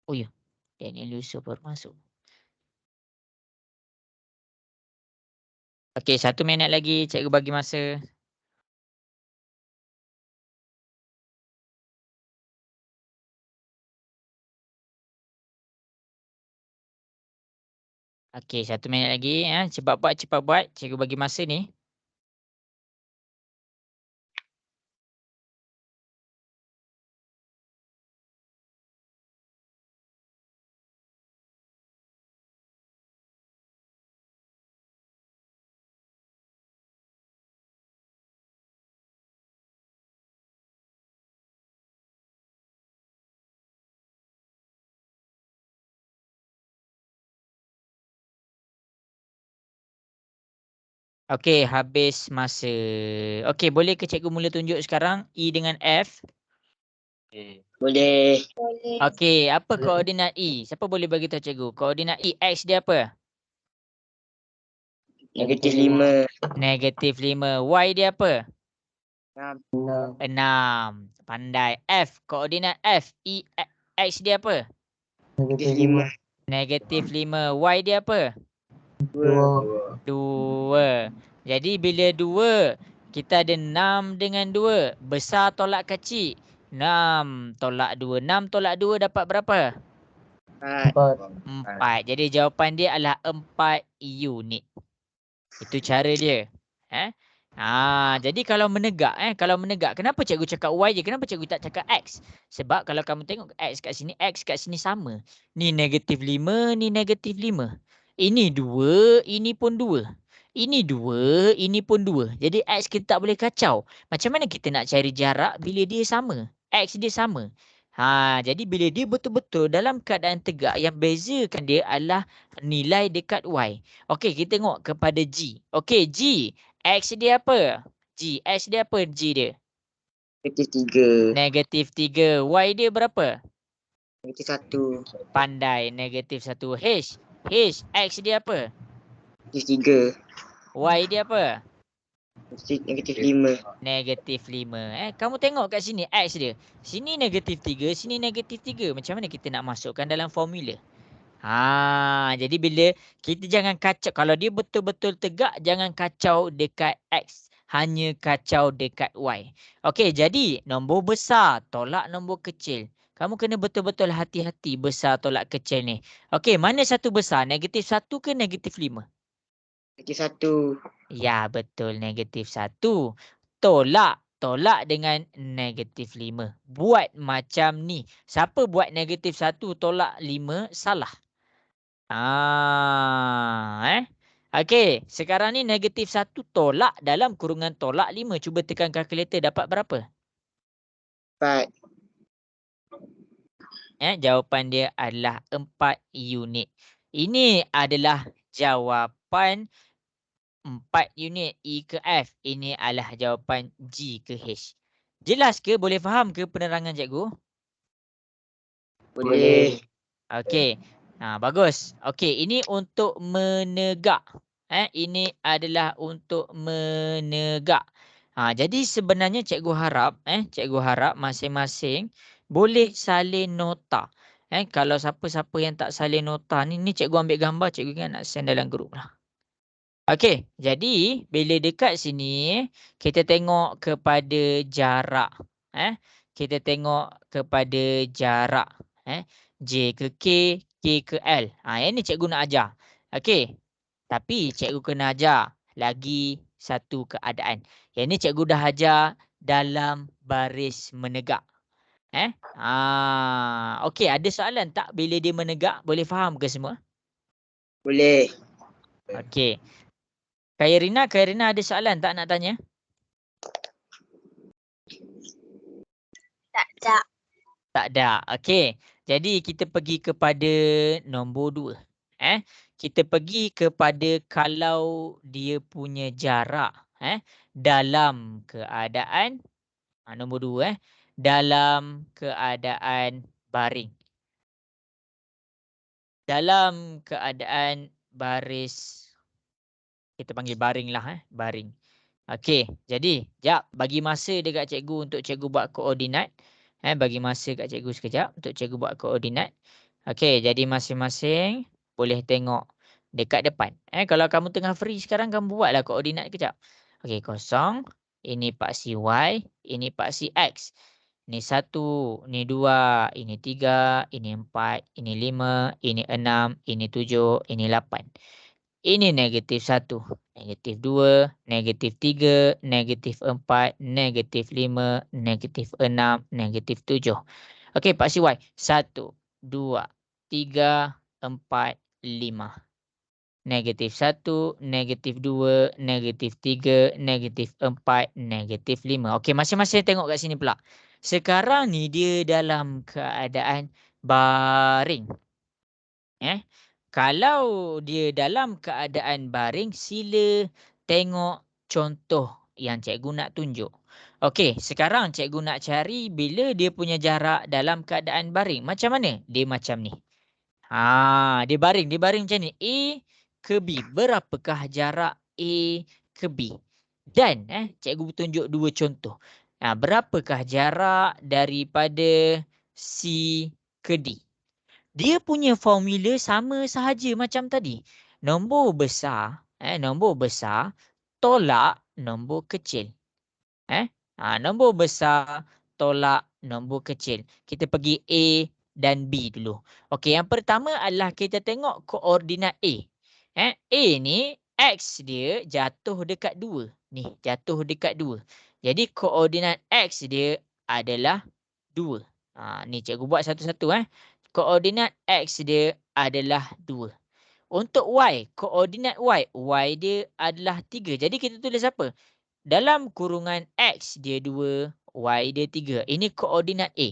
Oh ya, Daniel Yusuf baru masuk. Okey, 1 minit lagi cikgu bagi masa. Okey, 1 minit lagi ya. Cepat buat. Cikgu bagi masa ni. Okey, habis masa. Okey, boleh ke cikgu mula tunjuk sekarang E dengan F? Okay. Boleh. Boleh. Okey, apa koordinat E? Siapa boleh bagi tahu cikgu? Koordinat E, X dia apa? -5. -5. Y dia apa? 6. 6. Pandai. F, koordinat F. E, X dia apa? -5. -5. Y dia apa? 2. 2. Jadi bila 2, kita ada 6 dengan 2. Besar tolak kecil. 6 tolak 2. 6 tolak 2 dapat berapa? 4. Jadi jawapan dia adalah 4 unit. Itu cara dia. Jadi kalau menegak, kenapa cikgu cakap Y je? Kenapa cikgu tak cakap X? Sebab kalau kamu tengok X kat sini sama. Ni -5, ni -5. Ini 2, ini pun 2. Ini 2, ini pun 2. Jadi X kita tak boleh kacau. Macam mana kita nak cari jarak bila dia sama? X dia sama. Jadi bila dia betul-betul dalam keadaan tegak, yang bezakan dia adalah nilai dekat Y. Okey, kita tengok kepada G. Okey, G. X dia apa? G. X dia apa G dia? -3. -3. Y dia berapa? -1. Pandai. -1. H. X dia apa? -3. Y dia apa? -5. -5. Kamu tengok kat sini X dia. Sini -3, sini -3. Macam mana kita nak masukkan dalam formula? Jadi bila kita jangan kacau, kalau dia betul-betul tegak, jangan kacau dekat X. Hanya kacau dekat Y. Okey, jadi nombor besar tolak nombor kecil. Kamu kena betul-betul hati-hati besar tolak kecil ni. Okey, mana satu besar? -1 ke -5? -1. Ya, betul. -1. Tolak dengan -5. Buat macam ni. Siapa buat -1 tolak 5 salah. Okey, sekarang ni -1 tolak dalam kurungan tolak 5. Cuba tekan kalkulator, dapat berapa? 4. Jawapan dia adalah 4 unit. Ini adalah jawapan 4 unit E ke F. Ini adalah jawapan G ke H. Jelas ke? Boleh faham ke penerangan cikgu? Boleh. Okey. Bagus. Okey, ini untuk menegak. Ini adalah untuk menegak. Jadi sebenarnya cikgu harap masing-masing boleh salin nota. Kalau siapa-siapa yang tak salin nota ni cikgu ambil gambar, cikgu kan nak send dalam grup lah. Okey, jadi bila dekat sini kita tengok kepada jarak. Kita tengok kepada jarak. J ke K, K ke L. Yang ni cikgu nak ajar. Okey. Tapi cikgu kena ajar lagi satu keadaan. Yang ni cikgu dah ajar dalam baris menegak. Okey, ada soalan tak bila dia menegak? Boleh faham ke semua? Boleh. Okey. Khairina ada soalan tak nak tanya? Tak ada. Tak ada. Okey. Jadi kita pergi kepada nombor 2. Kita pergi kepada kalau dia punya jarak dalam keadaan nombor 2 dalam keadaan baring. Dalam keadaan baris, kita panggil baring lah, baring. Okey, jadi jap bagi masa dekat cikgu untuk cikgu buat koordinat. Bagi masa kat cikgu sekejap untuk cikgu buat koordinat. Okey, jadi masing-masing boleh tengok dekat depan. Kalau kamu tengah free sekarang, kamu buatlah koordinat kejap. Okey, 0. Ini paksi Y, ini paksi X. Ini 1, ini 2, ini 3, ini 4, ini 5, ini 6, ini 7, ini 8. Ini -1, -2, -3, -4, -5, -6, -7. Okey, paksi Y. 1, 2, 3, 4, 5. -1, -2, -3, -4, -5. Okey, masing-masing tengok kat sini pula. Sekarang ni dia dalam keadaan baring. Kalau dia dalam keadaan baring, sila tengok contoh yang cikgu nak tunjuk. Okey, sekarang cikgu nak cari bila dia punya jarak dalam keadaan baring. Macam mana? Dia macam ni. Dia baring. Dia baring macam ni. A ke B. Berapakah jarak A ke B? Dan cikgu tunjuk dua contoh. Berapakah jarak daripada C ke D? Dia punya formula sama sahaja macam tadi. Nombor besar tolak nombor kecil. Nombor besar tolak nombor kecil. Kita pergi A dan B dulu. Okey, yang pertama adalah kita tengok koordinat A. A ni X dia jatuh dekat 2. Ni, jatuh dekat 2. Jadi koordinat X dia adalah 2. Ni cikgu buat satu-satu. Koordinat X dia adalah 2. Untuk Y, koordinat Y dia adalah 3. Jadi kita tulis apa? Dalam kurungan X dia 2, Y dia 3. Ini koordinat A.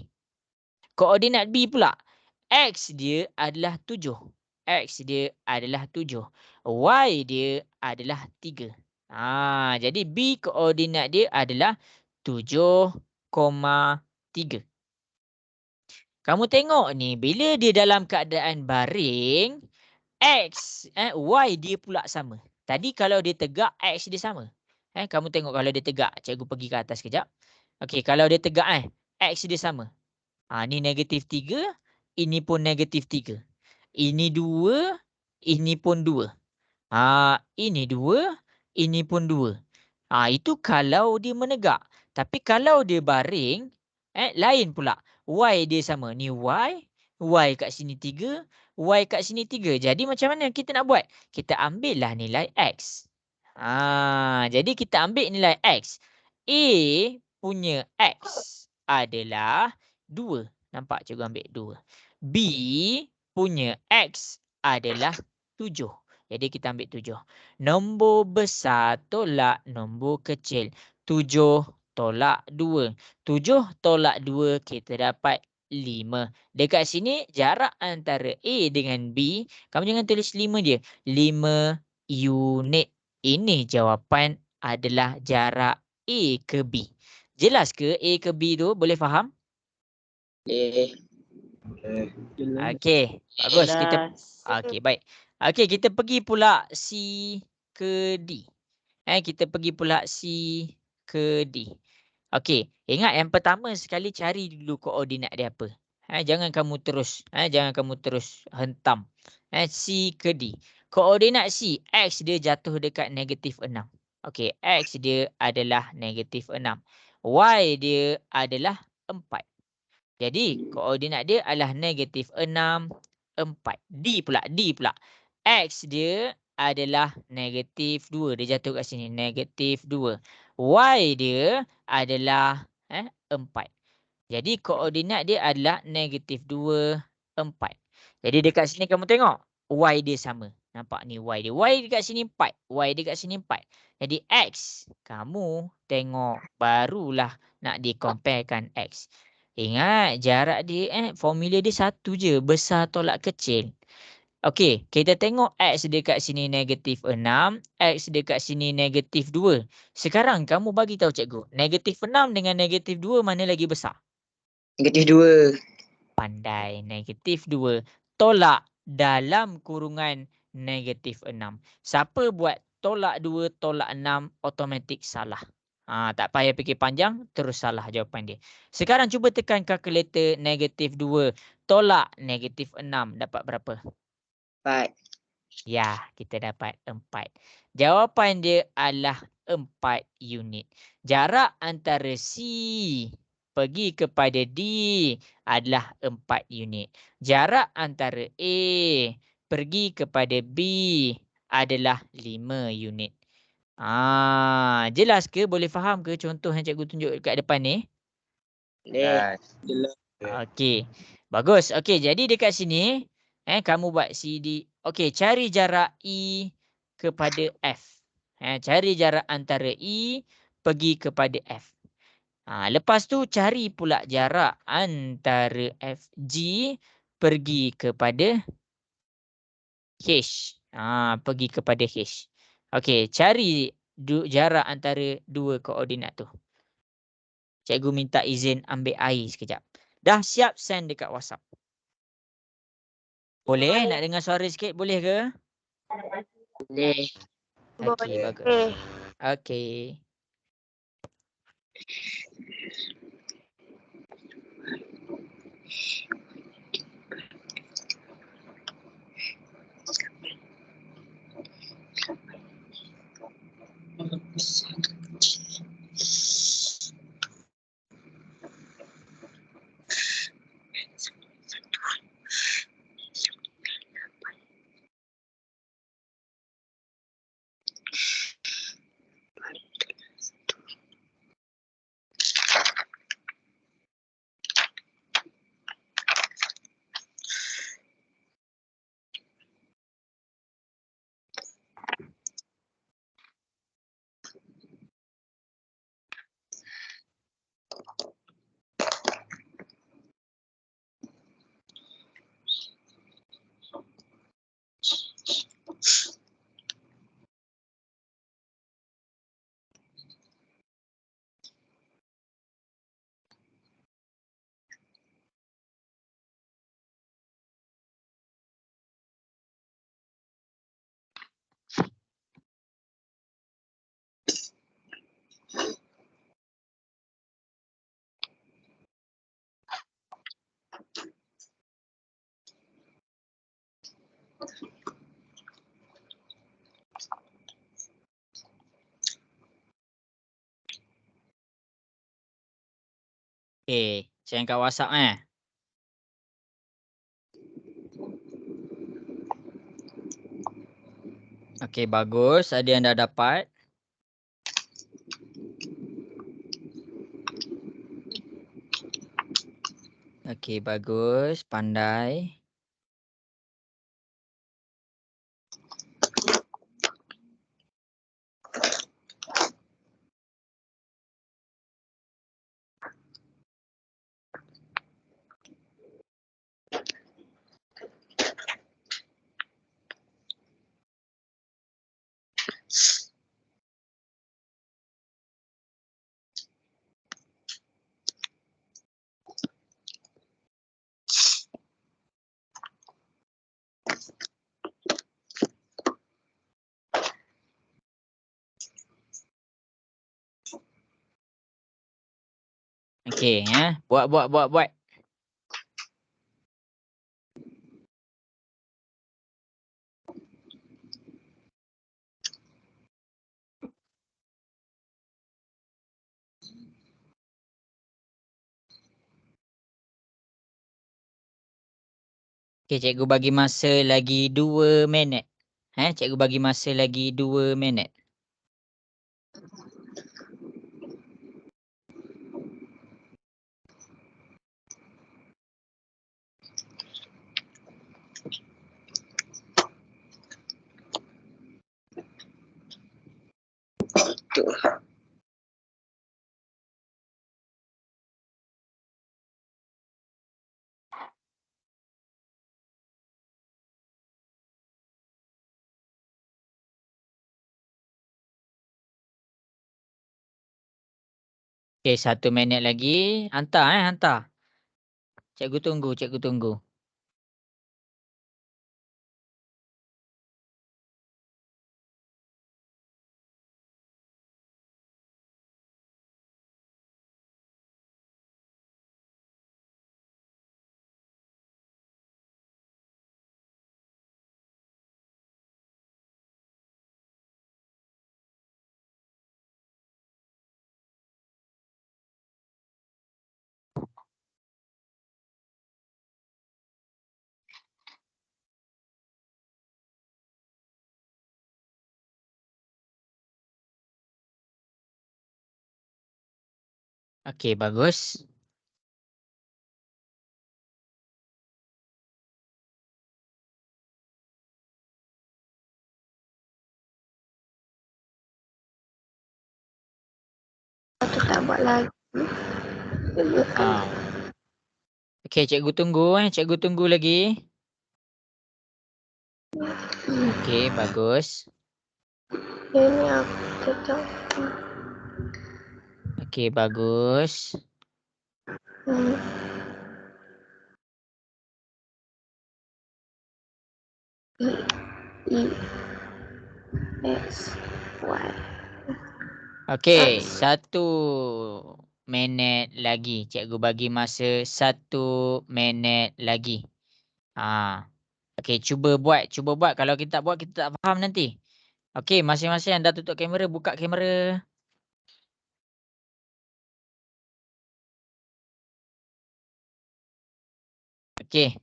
Koordinat B pula. X dia adalah 7. X dia adalah 7. Y dia adalah 3. Jadi B koordinat dia adalah 7,3. Kamu tengok ni, bila dia dalam keadaan baring, X, Y dia pula sama. Tadi kalau dia tegak, X dia sama. Kamu tengok kalau dia tegak. Cikgu pergi ke atas kejap. Okey, kalau dia tegak, X dia sama. Ni -3, ini pun -3. Ini 2, ini pun 2. Ini 2, ini pun 2. Itu kalau dia menegak. Tapi kalau dia baring, lain pula. Y dia sama. Ni Y kat sini 3, Y kat sini 3. Jadi macam mana kita nak buat? Kita ambillah nilai X. Jadi kita ambil nilai X. A punya X adalah 2. Nampak cikgu ambil 2. B punya X adalah 7. Jadi kita ambil 7. Nombor besar tolak nombor kecil. 7 tolak 2. 7 tolak 2 kita dapat 5. Dekat sini jarak antara A dengan B. Kamu jangan tulis 5 je. 5 unit. Ini jawapan adalah jarak A ke B. Jelas ke A ke B tu? Boleh faham? Okey. Bagus. Okey, baik. Okey, kita pergi pula C ke D. Kita pergi pula C ke D. Okey, ingat yang pertama sekali cari dulu koordinat dia apa. Jangan kamu terus hentam. C ke D. Koordinat C, X dia jatuh dekat -6. Okey, X dia adalah -6. Y dia adalah 4. Jadi koordinat dia adalah -6, 4. D pula. X dia adalah -2. Dia jatuh kat sini. -2. Y dia adalah 4. Jadi koordinat dia adalah -2, 4. Jadi dekat sini kamu tengok. Y dia sama. Nampak ni Y dia. Y dekat sini 4. Y dekat sini 4. Jadi X. Kamu tengok. Barulah nak dikomparekan X. Ingat jarak dia formula dia satu je. Besar tolak kecil. Okey, kita tengok X dekat sini -6, X dekat sini -2. Sekarang kamu bagi tahu cikgu, -6 dengan -2 mana lagi besar? -2. Pandai, -2 tolak dalam kurungan -6. Siapa buat tolak 2 tolak 6 automatik salah. Tak payah fikir panjang, terus salah jawapan dia. Sekarang cuba tekan kalkulator -2 tolak -6 dapat berapa? 4. Ya, kita dapat 4. Jawapan dia adalah 4 unit. Jarak antara C pergi kepada D adalah 4 unit. Jarak antara A pergi kepada B adalah 5 unit. Jelas ke? Boleh faham ke contoh yang cikgu tunjuk kat depan ni? Boleh. Okey. Bagus. Okey, jadi dekat sini kamu buat CD. Okey, cari jarak E kepada F. Cari jarak antara E pergi kepada F. Lepas tu cari pula jarak antara FG pergi kepada H. Pergi kepada H. Okey, cari jarak antara dua koordinat tu. Cikgu minta izin ambil air sekejap. Dah siap send dekat WhatsApp. Boleh? Nak dengar suara sikit boleh ke? Boleh. Okey, Boleh. bagus. Okey. Okey, send kat WhatsApp Okey, bagus. Ada yang dah dapat. Okey, bagus. Pandai. Okey, buat. Okey, cikgu bagi masa lagi 2 minit. Cikgu bagi masa lagi 2 minit. Tu. Okey, 1 minit lagi. Hantar. Cikgu tunggu. Okey, bagus. Satu tak buat lagi. Ha. Okey, cikgu tunggu Cikgu tunggu lagi. Okey, bagus. Ini aku tak. Okey, bagus. I S Y. Okey, 1 minit lagi. Cikgu bagi masa 1 minit lagi. Okey, cuba buat. Kalau kita tak buat, kita tak faham nanti. Okey, masing-masing yang dah tutup kamera, buka kamera. Okey.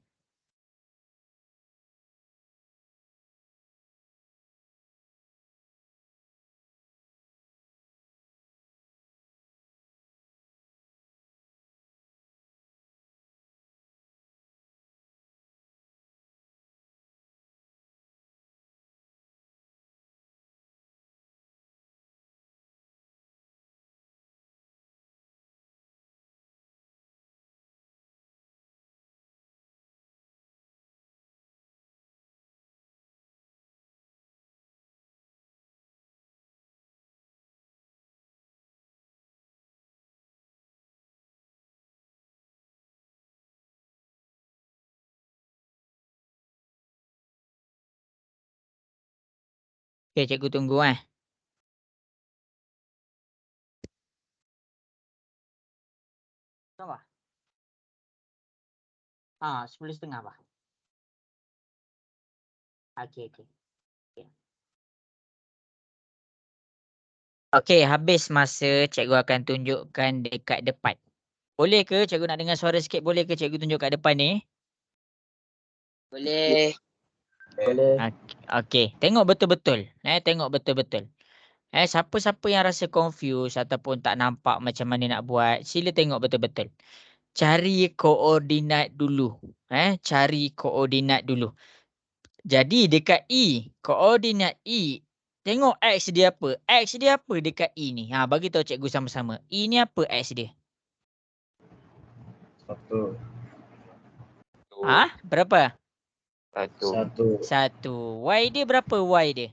Okey, cikgu tunggu Berapa? 10.30 bah. Okey. Okey, habis masa, cikgu akan tunjukkan dekat depan. Boleh ke cikgu nak dengar suara sikit? Boleh ke cikgu tunjuk kat depan ni? Boleh. Okey, tengok betul-betul. Tengok betul-betul. Siapa-siapa yang rasa confused ataupun tak nampak macam mana nak buat, sila tengok betul-betul. Cari koordinat dulu. Cari koordinat dulu. Jadi dekat E, koordinat E, tengok X dia apa? X dia apa dekat E ni? Bagi tahu cikgu sama-sama. E ni apa X dia? 1. Berapa? 1. 1. Y dia berapa Y dia?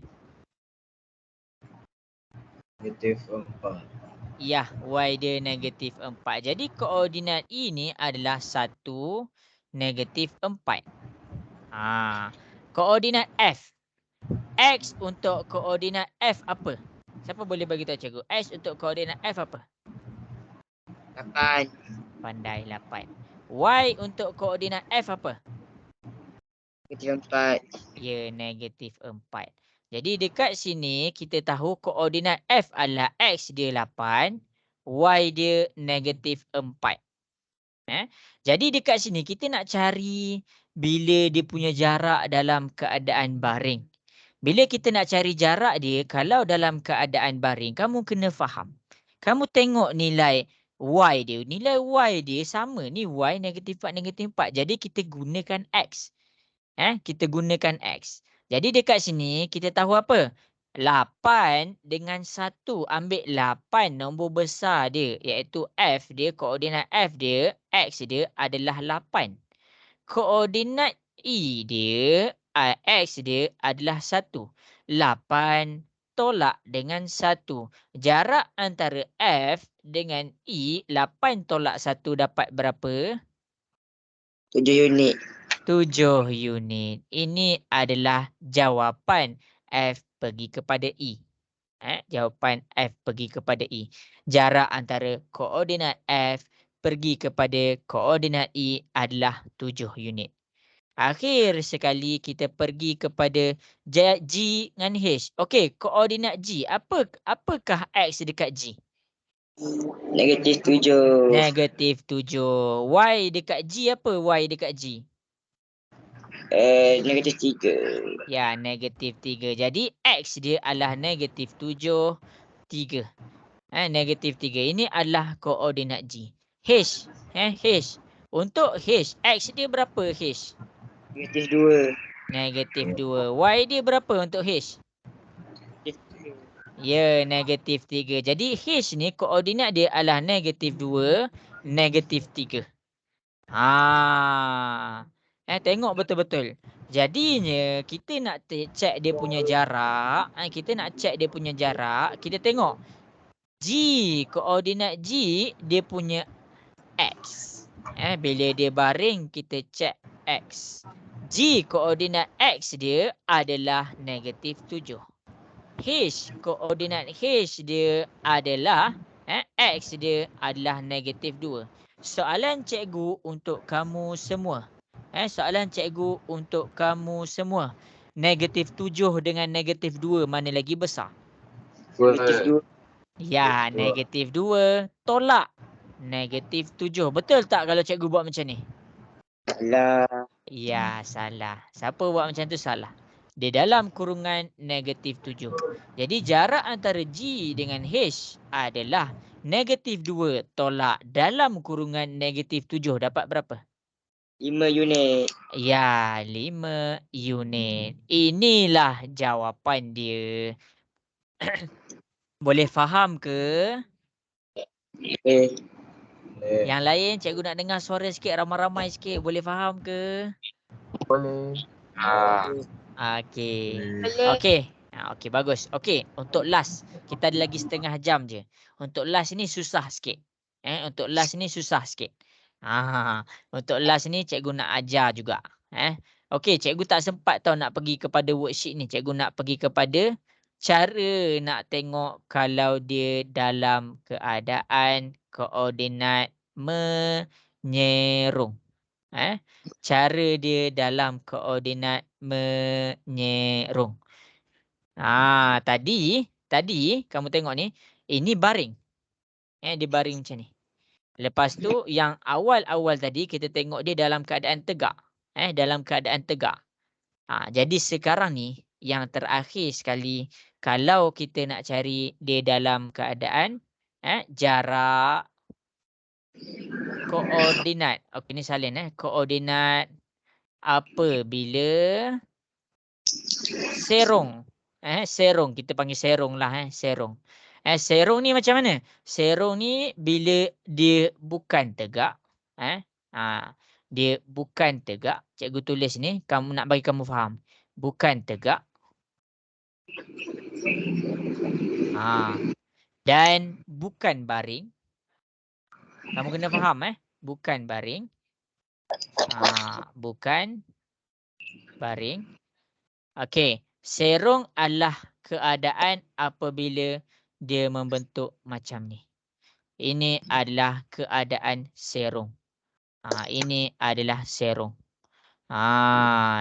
-4. Ya, Y dia -4. Jadi koordinat E ni adalah 1, -4. Koordinat F. X untuk koordinat F apa? Siapa boleh bagi tahu cikgu? X untuk koordinat F apa? 8. Pandai 8. Y untuk koordinat F apa? -4. Ya, -4. Jadi dekat sini kita tahu koordinat F adalah X dia 8, Y dia -4. Jadi dekat sini kita nak cari bila dia punya jarak dalam keadaan baring. Bila kita nak cari jarak dia, kalau dalam keadaan baring, kamu kena faham. Kamu tengok nilai Y dia. Nilai Y dia sama. Ni Y -4. Jadi kita gunakan X. Kita gunakan X. Jadi dekat sini kita tahu apa? 8 dengan 1. Ambil 8 nombor besar dia. Iaitu F dia, koordinat F dia, X dia adalah 8. Koordinat E dia, X dia adalah 1. 8 tolak dengan 1. Jarak antara F dengan E, 8 tolak 1 dapat berapa? 7 unit. 7 unit. Ini adalah jawapan F pergi kepada E. Jawapan F pergi kepada E. Jarak antara koordinat F pergi kepada koordinat E adalah 7 unit. Akhir sekali kita pergi kepada G dengan H. Okey, koordinat G. Apakah X dekat G? -7. -7. Y dekat G apa? Y dekat G? -3. Ya, -3. Jadi X dia adalah -7, 3. Negatif 3. Ini adalah koordinat G. H. H. Untuk H. X dia berapa H? Negatif 2. Negatif 2. Y dia berapa untuk H? Ya, negatif 3. Jadi H ni koordinat dia adalah negatif 2, negatif 3. Tengok betul-betul. Jadinya kita nak check dia punya jarak. Kita nak check dia punya jarak. Kita tengok. G, koordinat G, dia punya X. Bila dia baring, kita check X. G, koordinat X dia adalah negatif 7. H, koordinat H dia adalah, X dia adalah negatif 2. Soalan cikgu untuk kamu semua. Soalan cikgu untuk kamu semua. Negatif 7 dengan negatif 2 mana lagi besar? Negatif 2. Ya, negatif 2 tolak negatif 7. Betul tak kalau cikgu buat macam ni? Salah. Ya, salah. Siapa buat macam tu salah. Di dalam kurungan negatif 7. Jadi jarak antara G dengan H adalah negatif 2 tolak dalam kurungan negatif 7. Dapat berapa? 5 unit. Ya, 5 unit. Inilah jawapan dia. Boleh faham ke? Yang lain cikgu nak dengar suara sikit, ramai-ramai sikit. Boleh faham ke? Boleh. Okey. Boleh. Okey, bagus. Okey, untuk last. Kita ada lagi setengah jam je. Untuk last ni susah sikit. Untuk last ni susah sikit. Untuk last ni cikgu nak ajar juga. Okey, cikgu tak sempat tau nak pergi kepada worksheet ni. Cikgu nak pergi kepada cara nak tengok kalau dia dalam keadaan koordinat menyerong. Cara dia dalam koordinat menyerong. Tadi kamu tengok ni, ini baring. Dia baring macam ni. Lepas tu yang awal-awal tadi kita tengok dia dalam keadaan tegak. Dalam keadaan tegak. Jadi sekarang ni yang terakhir sekali, kalau kita nak cari dia dalam keadaan jarak koordinat. Okey, ni salin koordinat apabila serong. Serong, kita panggil serong lah. Serong. Serong ni macam mana? Serong ni bila dia bukan tegak. Dia bukan tegak. Cikgu tulis ni, kamu nak bagi kamu faham. Bukan tegak. Dan bukan baring. Kamu kena faham bukan baring. Bukan baring. Okey, serong adalah keadaan apabila dia membentuk macam ni. Ini adalah keadaan serong. Ini adalah serong.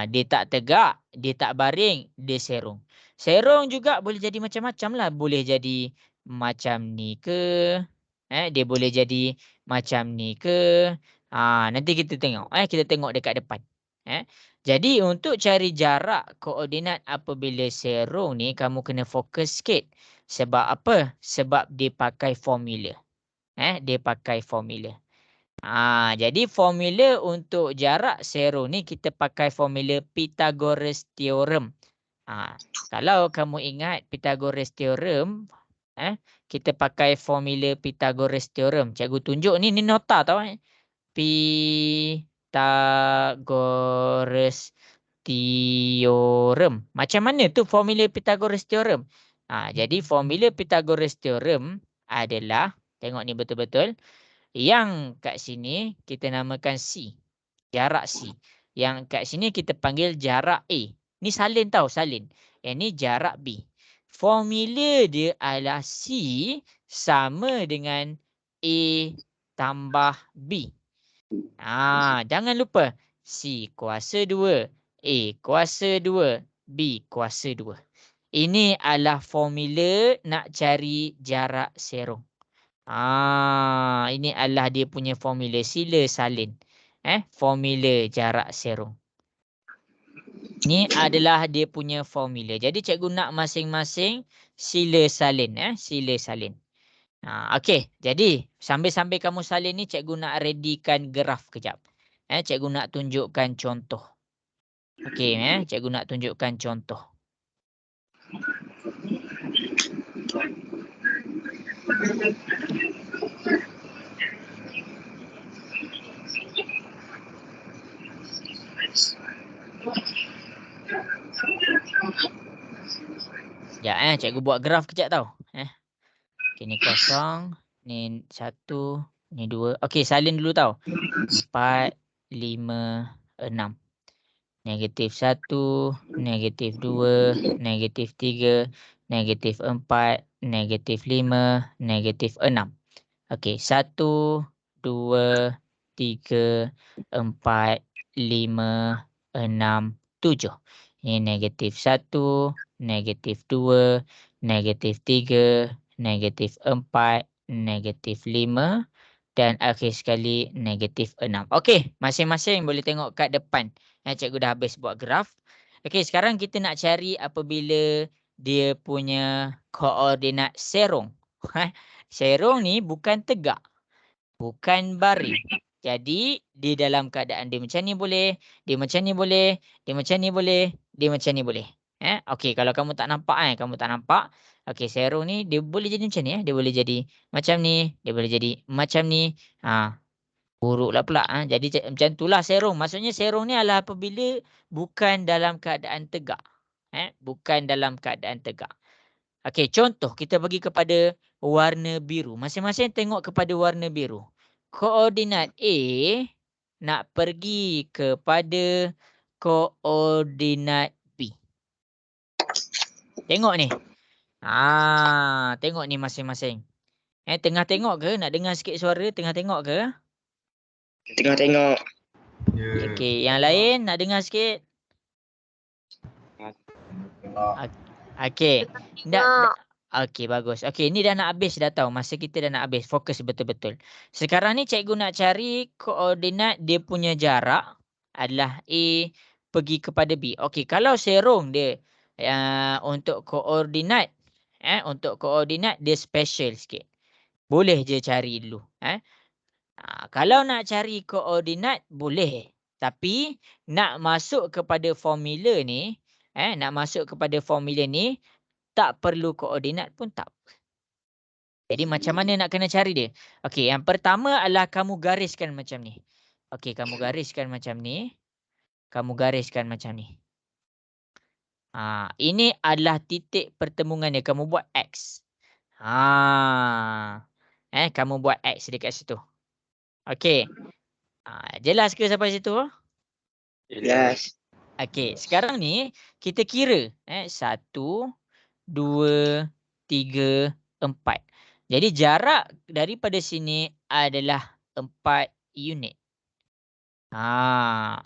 Dia tak tegak, dia tak baring, dia serong. Serong juga boleh jadi macam-macam lah. Boleh jadi macam ni ke? Dia boleh jadi macam ni ke? Nanti kita tengok. Kita tengok dekat depan. Jadi untuk cari jarak koordinat apabila serong ni, kamu kena fokus sikit. Sebab apa? Sebab dia pakai formula. Dia pakai formula. Jadi formula untuk jarak serong ni kita pakai formula Pythagoras theorem. Kalau kamu ingat Pythagoras theorem, kita pakai formula Pythagoras theorem. Cikgu tunjuk ni nota tau. Pythagoras theorem. Macam mana tu formula Pythagoras theorem? Jadi formula Pythagoras theorem adalah, tengok ni betul-betul. Yang kat sini kita namakan C. Jarak C. Yang kat sini kita panggil jarak A. Ni salin tau, salin. Yang ni jarak B. Formula dia adalah C sama dengan A tambah B. Jangan lupa. C kuasa 2. A kuasa 2. B kuasa 2. Ini adalah formula nak cari jarak serong. Ini adalah dia punya formula. Sila salin. Formula jarak serong. Ini adalah dia punya formula. Jadi cikgu nak masing-masing sila salin. Sila salin. Okey, jadi sambil-sambil kamu salin ni cikgu nak readykan graf kejap. Cikgu nak tunjukkan contoh. Okey, cikgu nak tunjukkan contoh. Ya, cikgu buat graf kejap tau. Okey, ni kosong, ni 1, ni 2. Okey, salin dulu tau. 4, 5, 6. Negatif 1, negatif 2, negatif 3, negatif 4, negatif 5, negatif 6. Okey, 1, 2, 3, 4, 5, 6, 7. Ini negatif 1, negatif 2, negatif 3, negatif 4, negatif 5 dan akhir sekali negatif 6. Okey, masing-masing boleh tengok kat depan. Cikgu dah habis buat graf. Okey, sekarang kita nak cari apabila dia punya koordinat serong. Serong ni bukan tegak, bukan baring. Jadi, di dalam keadaan dia macam ni boleh, dia macam ni boleh, dia macam ni boleh, dia macam ni boleh. Okey, kalau kamu tak nampak kamu tak nampak. Okey, serong ni dia boleh jadi macam ni dia boleh jadi macam ni, dia boleh jadi macam ni. Buruklah pula. Jadi macam itulah serong. Maksudnya serong ni adalah apabila bukan dalam keadaan tegak. Bukan dalam keadaan tegak. Okey, contoh kita pergi kepada warna biru. Masing-masing tengok kepada warna biru. Koordinat A nak pergi kepada koordinat B. Tengok ni. Tengok ni masing-masing. Tengah tengok ke? Nak dengar sikit suara tengah tengok ke? Tengah tengok. Okey, yang lain nak dengar sikit? Okey. Okey, bagus. Okey, ni dah nak habis dah tahu. Masa kita dah nak habis. Fokus betul-betul. Sekarang ni cikgu nak cari koordinat dia punya jarak adalah A pergi kepada B. Okey, kalau serong dia untuk koordinat dia special sikit. Boleh je cari dulu. Kalau nak cari koordinat boleh. Tapi nak masuk kepada formula ni, tak perlu koordinat pun tak. Jadi macam mana nak kena cari dia? Okey, yang pertama adalah kamu gariskan macam ni. Okey, kamu gariskan macam ni. Kamu gariskan macam ni. Ini adalah titik pertemuan dia. Kamu buat X. Kamu buat X dekat situ. Okey. Jelas ke sampai situ? Jelas. Okey, sekarang ni kita kira. 1, 2, 3, 4. Jadi jarak daripada sini adalah 4 unit.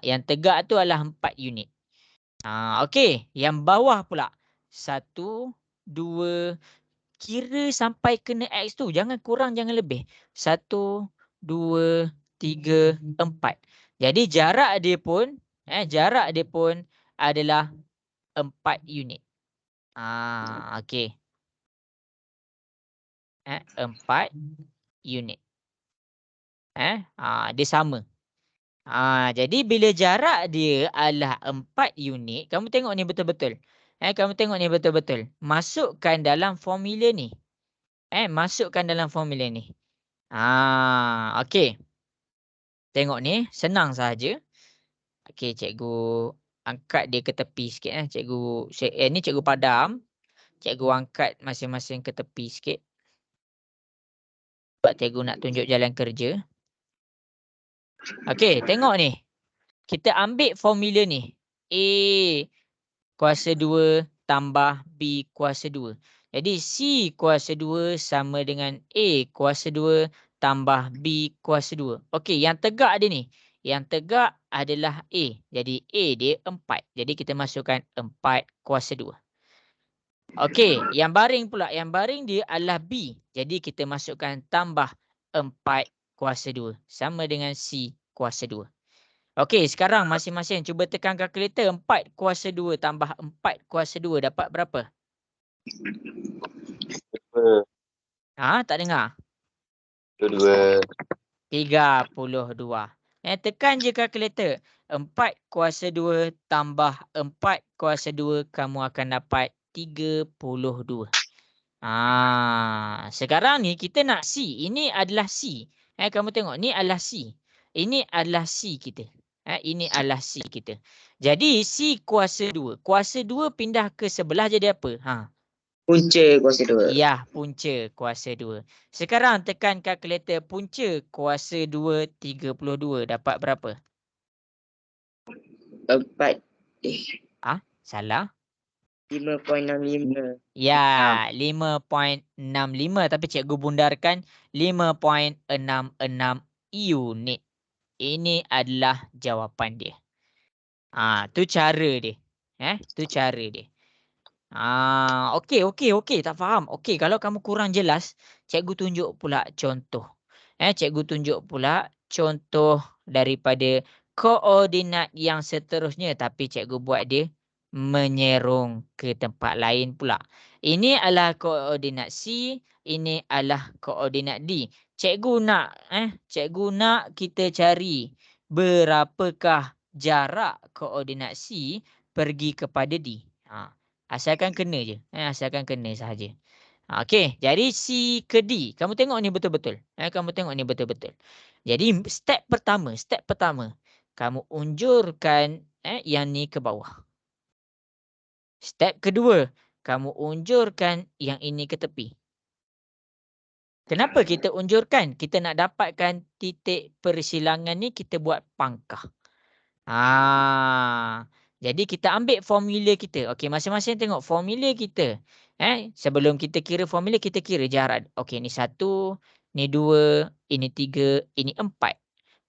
Yang tegak tu adalah 4 unit. Okey, yang bawah pula. 1, 2, kira sampai kena X tu. Jangan kurang, jangan lebih. 1, 2, 3, 4. Jadi jarak dia pun adalah 4 unit. Okey. 4 unit. Dia sama. Jadi bila jarak dia adalah 4 unit, kamu tengok ni betul-betul. Masukkan dalam formula ni. Masukkan dalam formula ni. Okey. Tengok ni, senang sahaja. Okey, cikgu angkat dia ke tepi sikit. Ni cikgu padam. Cikgu angkat masing-masing ke tepi sikit. Sebab cikgu nak tunjuk jalan kerja. Okey, tengok ni. Kita ambil formula ni. A kuasa 2 tambah B kuasa 2. Jadi C kuasa 2 sama dengan A kuasa 2 tambah B kuasa 2. Okey, yang tegak dia ni. Yang tegak adalah A. Jadi A dia 4. Jadi kita masukkan 4 kuasa 2. Okey, yang baring pula. Yang baring dia adalah B. Jadi kita masukkan tambah 4 kuasa 2. Sama dengan C kuasa 2. Okey, sekarang masing-masing cuba tekan kalkulator. 4 kuasa 2 tambah 4 kuasa 2 dapat berapa? Tak dengar? 22. 32. Tekan je kalkulator. 4 kuasa 2 tambah 4 kuasa 2, kamu akan dapat 32. Sekarang ni kita nak C. Ini adalah C. Kamu tengok, ni adalah C. Ini adalah C kita. Ini adalah C kita. Jadi C kuasa 2. Kuasa 2 pindah ke sebelah jadi apa? Punca kuasa 2. Ya, punca kuasa 2. Sekarang tekan kalkulator, punca kuasa 2 32. Dapat berapa? 4. Salah. 5.65. Ya, 5.65. Tapi cikgu bundarkan 5.66 unit. Ini adalah jawapan dia. Tu cara dia. Tu cara dia. Okey. Tak faham. Okey, kalau kamu kurang jelas, cikgu tunjuk pula contoh. Cikgu tunjuk pula contoh daripada koordinat yang seterusnya. Tapi cikgu buat dia menyerong ke tempat lain pula. Ini adalah koordinat C. Ini adalah koordinat D. Cikgu nak kita cari berapakah jarak koordinat C pergi kepada D. Asalkan kena je. Asalkan kena sahaja. Okey, jadi C ke D. Kamu tengok ni betul-betul. Kamu tengok ni betul-betul. Jadi step pertama. Kamu unjurkan yang ni ke bawah. Step kedua, kamu unjurkan yang ini ke tepi. Kenapa kita unjurkan? Kita nak dapatkan titik persilangan ni, kita buat pangkah. Jadi kita ambil formula kita. Okey, masing-masing tengok formula kita. Sebelum kita kira formula, kita kira jarak. Okey, ni 1, ni 2, ini 3, ini 4.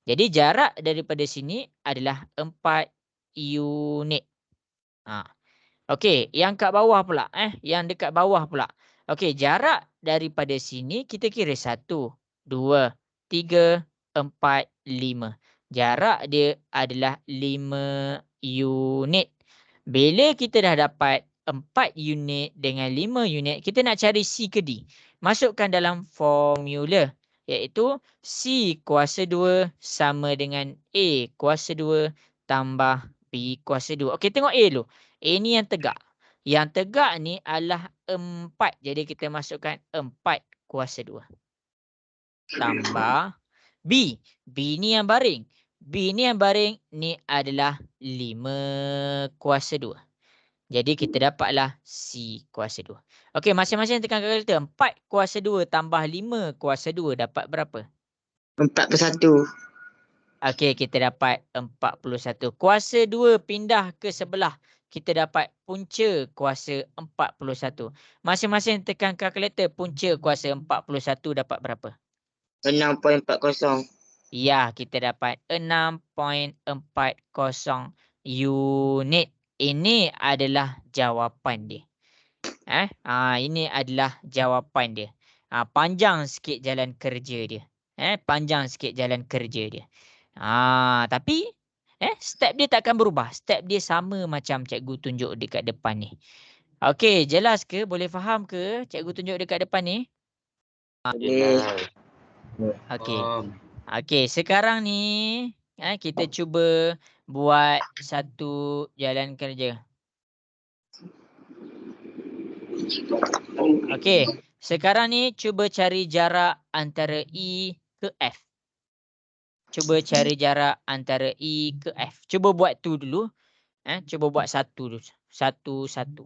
Jadi jarak daripada sini adalah 4 unit. Okey, yang kat bawah pula. Yang dekat bawah pula. Okey, jarak daripada sini kita kira 1, 2, 3, 4, 5. Jarak dia adalah 5 unit. Bila kita dah dapat 4 unit dengan 5 unit, kita nak cari C ke D. Masukkan dalam formula, iaitu C kuasa 2 sama dengan A kuasa 2 tambah B kuasa 2. Okey, tengok A dulu. A ni yang tegak. Yang tegak ni adalah 4. Jadi kita masukkan 4 kuasa 2. Tambah B. B ni yang baring. B ni yang baring ni adalah 5 kuasa 2. Jadi kita dapatlah C kuasa 2. Okey, masing-masing tekan kalkulator. 4 kuasa 2 tambah 5 kuasa 2 dapat berapa? 41. Okey, kita dapat 41. Kuasa 2 pindah ke sebelah. Kita dapat punca kuasa 41. Masing-masing tekan kalkulator. Punca kuasa 41 dapat berapa? 6.40. Ya, kita dapat 6.40 unit. Ini adalah jawapan dia. Ini adalah jawapan dia. Panjang sikit jalan kerja dia. Panjang sikit jalan kerja dia. Tapi step dia takkan berubah. Step dia sama macam cikgu tunjuk dekat depan ni. Okey, jelas ke? Boleh faham ke cikgu tunjuk dekat depan ni? Boleh. Okey. Okey, sekarang ni kita cuba buat satu jalan kerja. Okey, sekarang ni cuba cari jarak antara E ke F. Cuba cari jarak antara E ke F. Cuba buat tu dulu. Cuba buat satu dulu. Satu-satu.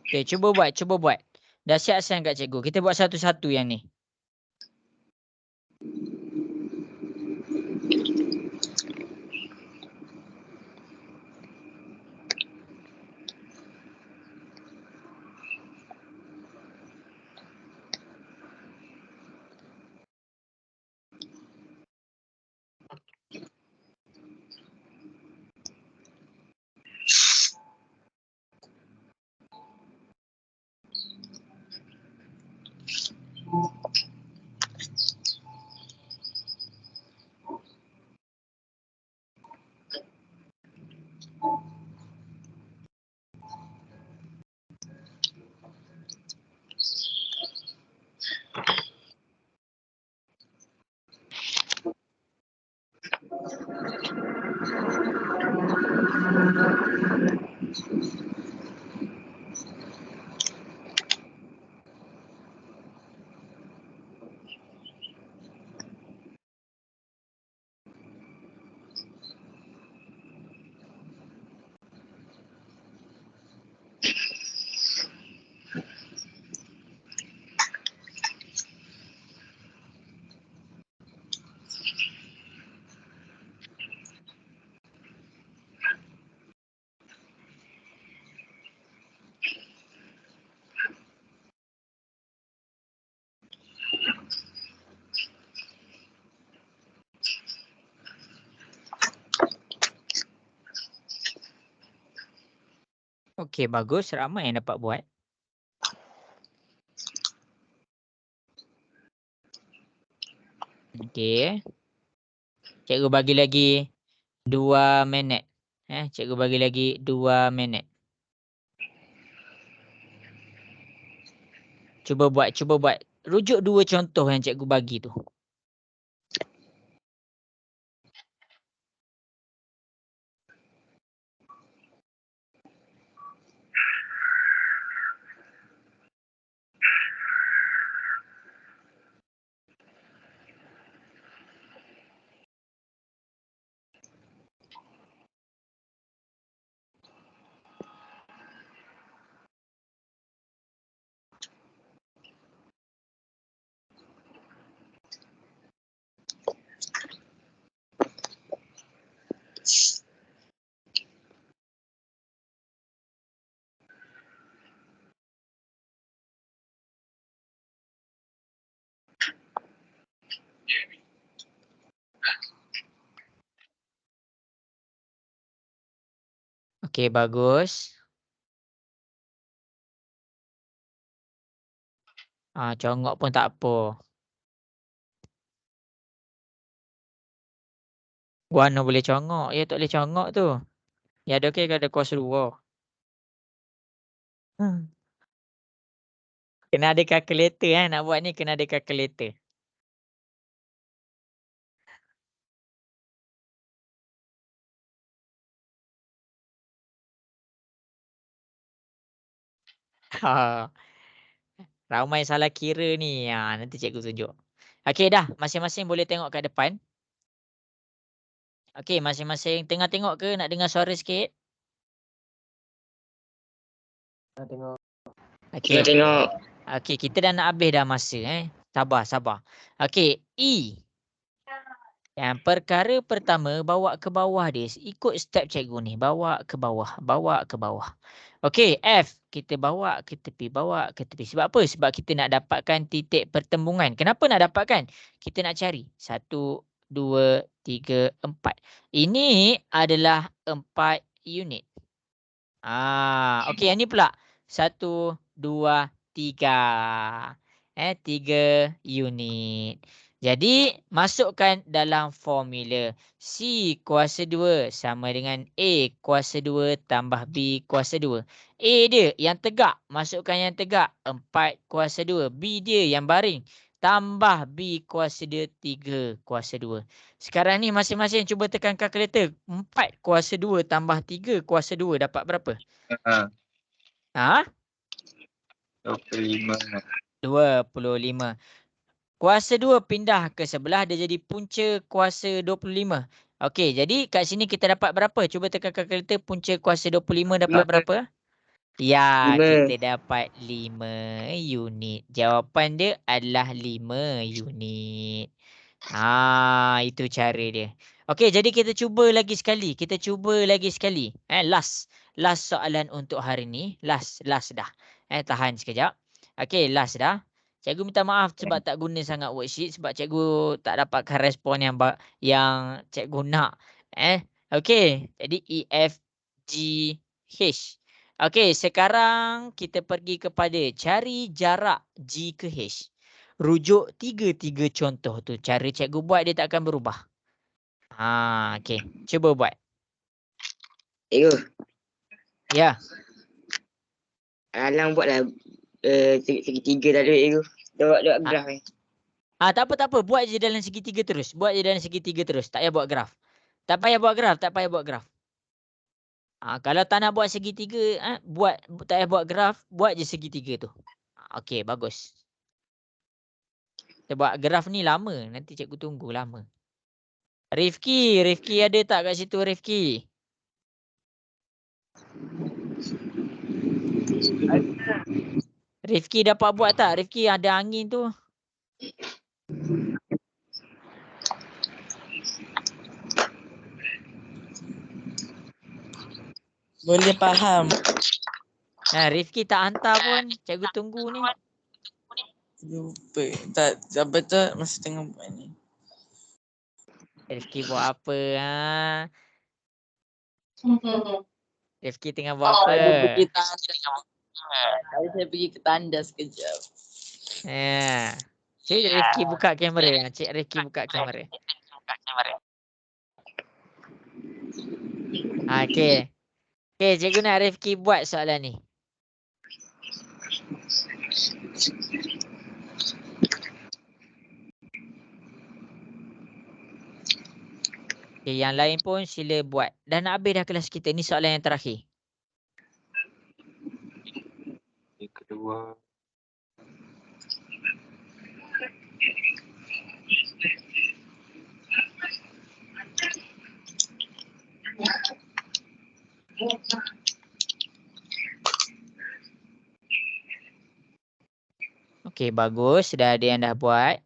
Okay, cuba buat. Dah siap sign kat cikgu. Kita buat satu-satu yang ni. Okey, bagus. Ramai yang dapat buat. Okey. Cikgu bagi lagi 2 minit. Cikgu bagi lagi 2 minit. Cuba buat. Rujuk 2 contoh yang cikgu bagi tu. Okey, bagus. Congok pun tak apa. Warna boleh congok. Ya, tak boleh congok tu. Ya, ada okey ada kuasa 2. Kena ada calculator nak buat ni kena ada calculator. Ha. Ramai salah kira ni. Nanti cikgu tunjuk. Okey dah, masing-masing boleh tengok kat depan. Okey, masing-masing tengah tengok ke nak dengar suara sikit? Tengah Okey. tengok. Okey, kita dah nak habis dah masa Sabar. Okey, E. Yang perkara pertama bawa ke bawah dia. Ikut step cikgu ni. Bawa ke bawah. Okey, F. Kita bawa ke tepi. Sebab apa? Sebab kita nak dapatkan titik pertembungan. Kenapa nak dapatkan? Kita nak cari. 1, 2, 3, 4. Ini adalah 4 unit. Okey, yang ni pula. 1, 2, 3. 3 unit. Jadi, masukkan dalam formula. C kuasa 2 sama dengan A kuasa 2 tambah B kuasa 2. A dia yang tegak. Masukkan yang tegak. 4 kuasa 2. B dia yang baring. Tambah B kuasa dia 3 kuasa 2. Sekarang ni masing-masing cuba tekan kalkulator. 4 kuasa 2 tambah 3 kuasa 2 dapat berapa? 25. 25. Kuasa 2 pindah ke sebelah dia jadi punca kuasa 25. Okey, jadi kat sini kita dapat berapa? Cuba tekan kalkulator, punca kuasa 25 dapat berapa? Ya, 5. kita dapat 5 unit. Jawapan dia adalah 5 unit. Itu cara dia. Okey, jadi kita cuba lagi sekali. Last soalan untuk hari ni. Last dah. Tahan sekejap. Okey, last dah. Cikgu minta maaf sebab tak guna sangat worksheet sebab cikgu tak dapatkan respon yang cikgu nak. Okey, jadi E, F, G, H. Okey, sekarang kita pergi kepada cari jarak G ke H. Rujuk 3 contoh tu. Cara cikgu buat dia tak akan berubah. Okey. Cuba buat. Cikgu, Ya. Alang buatlah segitiga tadi cikgu. Buat graf ni. Tak apa. Buat je dalam segitiga terus. Tak payah buat graf. Tak payah buat graf. Kalau tak nak buat segitiga, tak payah buat graf, buat je segitiga tu. Okey, bagus. Kita buat graf ni lama. Nanti cikgu tunggu lama. Rifki ada tak kat situ Rifki? Rifki dapat buat tak? Rifki ada angin tu. Boleh faham. Rifki tak hantar pun. Cikgu tunggu ni. Lupa. Tak, betul masih tengah buat ni. Rifki buat apa? Rifki tengah buat apa? Tadi pergi tandas. Tadi saya pergi ke tandas sekejap. Cik Rifki buka kamera. Cik Rifki buka kamera. Okey. Okey, cikgu nak Rifki buat soalan ni. Okay, yang lain pun sila buat. Dah nak habis dah kelas kita. Ni soalan yang terakhir. Yang kedua. Okey, bagus. Dah ada yang dah buat.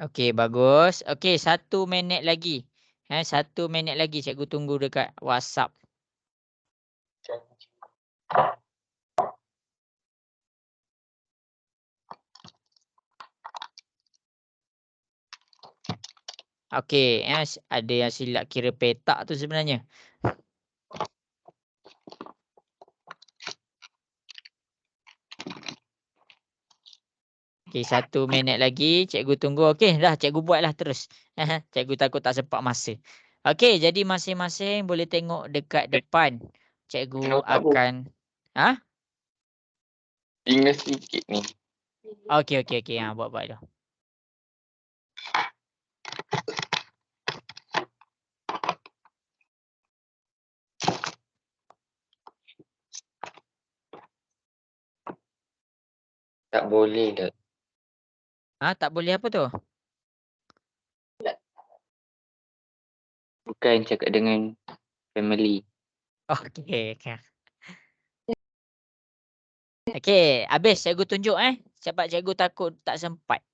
Okey, bagus. Okey, 1 minit lagi. 1 minit lagi cikgu tunggu dekat WhatsApp. Okey, ada yang silap kira petak tu sebenarnya. Okey, 1 minit lagi. Cikgu tunggu. Okey, dah cikgu buatlah terus. Cikgu takut tak sempat masa. Okey, jadi masing-masing boleh tengok dekat depan. Cikgu akan... Tinggal sikit ni. Okey. Buat dah. Tak boleh dah. Tak boleh apa tu? Bukan cakap dengan family. Okey. Okey, habis cikgu tunjuk sebab cikgu takut tak sempat.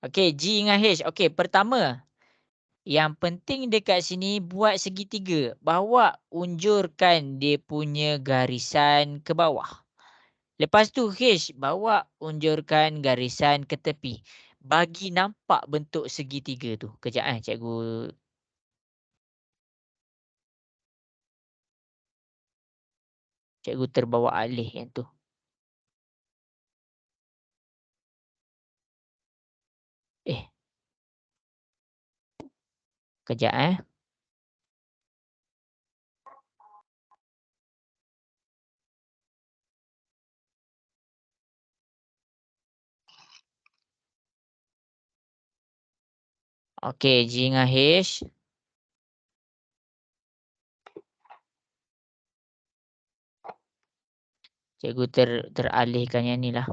Okey, G dengan H. Okey, pertama yang penting dekat sini buat segitiga. Bawa unjurkan dia punya garisan ke bawah. Lepas tu H, bawa unjurkan garisan ke tepi. Bagi nampak bentuk segitiga tu. Kejap cikgu. Cikgu terbawa alih yang tu. Kejap Okey, G dengan H. Cikgu teralihkan yang ni lah.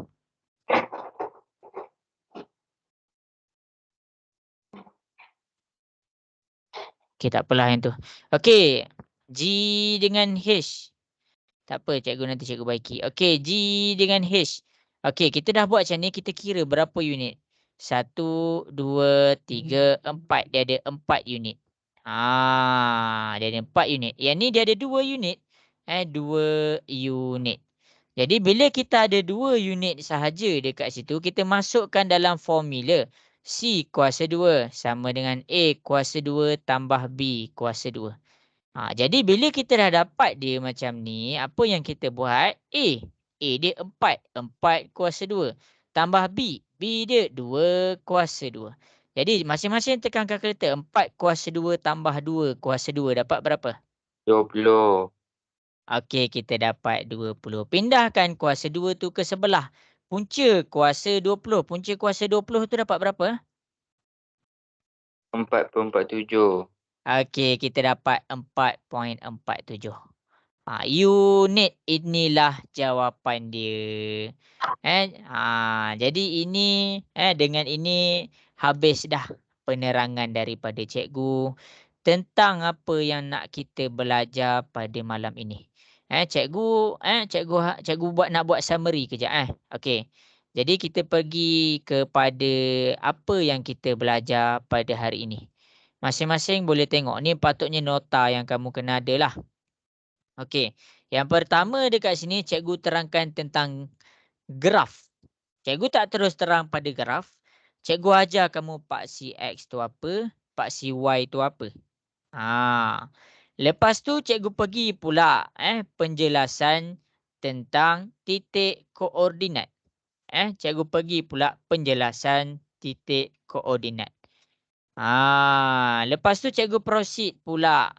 Okey, tak apalah yang tu. Okey, G dengan H. Tak apa, cikgu nanti cikgu baiki. Okey, G dengan H. Okey, kita dah buat macam ni, kita kira berapa unit. 1, 2, 3, 4. Dia ada 4 unit. Dia ada 4 unit. Yang ni dia ada 2 unit. 2 unit. Jadi bila kita ada 2 unit sahaja dekat situ, kita masukkan dalam formula. C kuasa 2 sama dengan A kuasa 2 tambah B kuasa 2. Jadi bila kita dah dapat dia macam ni, apa yang kita buat? A dia 4. 4 kuasa 2. Tambah B. B dia 2 kuasa 2. Jadi masing-masing tekan kalkulator. 4 kuasa 2 tambah 2 kuasa 2. Dapat berapa? 20. Okey, kita dapat 20. Pindahkan kuasa 2 tu ke sebelah. Punca kuasa 20. Punca kuasa 20 tu dapat berapa? 4.47. Okey, kita dapat 4.47. Unit inilah jawapan dia. Jadi ini dengan ini habis dah penerangan daripada cikgu tentang apa yang nak kita belajar pada malam ini. Cikgu nak buat summary kejap Okey. Jadi kita pergi kepada apa yang kita belajar pada hari ini. Masing-masing boleh tengok. Ni patutnya nota yang kamu kena ada lah. Okey. Yang pertama dekat sini cikgu terangkan tentang graf. Cikgu tak terus terang pada graf. Cikgu ajar kamu paksi X tu apa, paksi Y tu apa. Lepas tu cikgu pergi pula penjelasan tentang titik koordinat. Cikgu pergi pula penjelasan titik koordinat. Lepas tu cikgu proceed pula.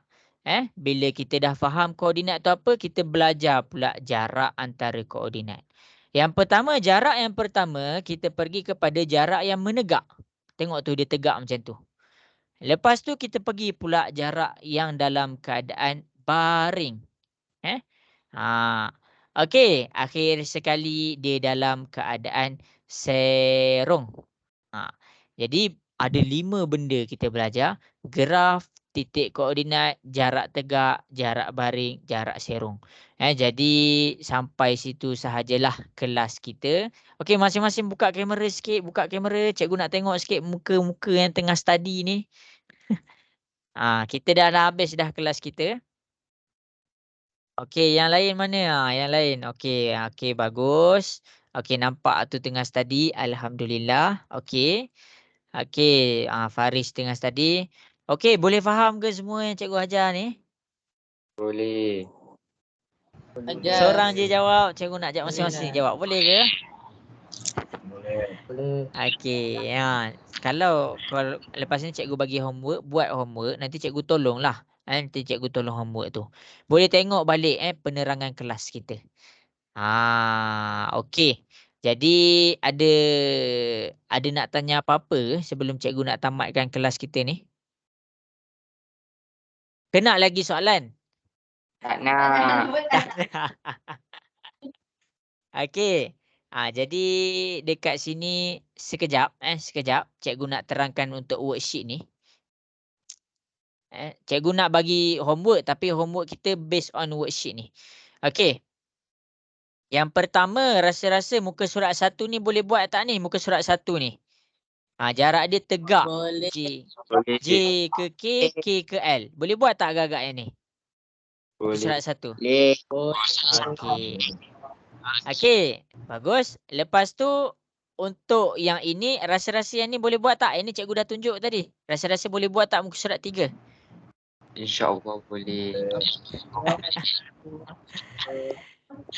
Bila kita dah faham koordinat tu apa, kita belajar pula jarak antara koordinat. Jarak yang pertama, kita pergi kepada jarak yang menegak. Tengok tu dia tegak macam tu. Lepas tu kita pergi pula jarak yang dalam keadaan baring. Okey, akhir sekali dia dalam keadaan serong. Jadi ada 5 benda kita belajar. Graf, titik koordinat, jarak tegak, jarak baring, jarak serong. Jadi sampai situ sahajalah kelas kita. Okey, masing-masing buka kamera sikit. Buka kamera. Cikgu nak tengok sikit muka-muka yang tengah study ni. Kita dah habis dah kelas kita. Okey, yang lain mana? Yang lain. Okey, bagus. Okey, nampak tu tengah study. Alhamdulillah. Okey. Faris tengah study. Okey, boleh faham ke semua yang cikgu ajar ni? Boleh. Ajar. Seorang je jawab. Cikgu nak ajak masing-masing jawab. Boleh ke? Boleh. Okey. Kalau lepas ni cikgu bagi homework, buat homework, nanti cikgu tolonglah. Nanti cikgu tolong homework tu. Boleh tengok balik penerangan kelas kita. Okey. Jadi ada nak tanya apa-apa sebelum cikgu nak tamatkan kelas kita ni? Kena lagi soalan? Tak nak. Okey. Jadi dekat sini sekejap cikgu nak terangkan untuk worksheet ni. Cikgu nak bagi homework tapi homework kita based on worksheet ni. Okey. Yang pertama, rasa-rasa muka surat 1 ni boleh buat tak ni? Muka surat 1 ni. Jarak dia tegak. Boleh. Boleh. J ke K, K ke L. Boleh buat tak agak-agak yang ni? Muka Boleh. surat 1. Boleh. Okey. Okey, bagus. Lepas tu untuk yang ini, rasa-rasa yang ni boleh buat tak? Ini cikgu dah tunjuk tadi. Rasa-rasa boleh buat tak muka surat 3? InsyaAllah boleh.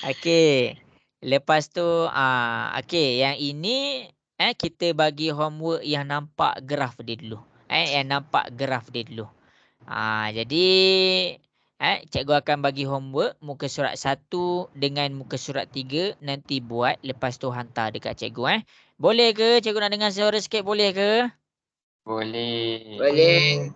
Okey. Lepas tu okey, yang ini kita bagi homework yang nampak graf dia dulu. Yang nampak graf dia dulu. Jadi cikgu akan bagi homework muka surat 1 dengan muka surat 3 nanti buat, lepas tu hantar dekat cikgu. Boleh ke? Cikgu nak dengar suara sikit, boleh ke? Boleh. Boleh.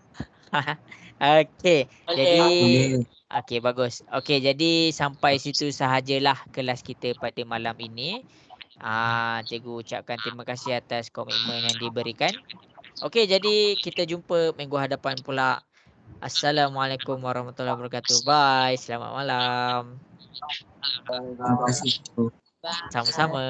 Okey. Jadi Boleh. okey, bagus. Okey, jadi sampai situ sahajalah kelas kita pada malam ini. Cikgu ucapkan terima kasih atas komitmen yang diberikan. Okey, jadi kita jumpa minggu hadapan pula. Assalamualaikum warahmatullahi wabarakatuh. Bye. Selamat malam. Terima kasih. Sama-sama.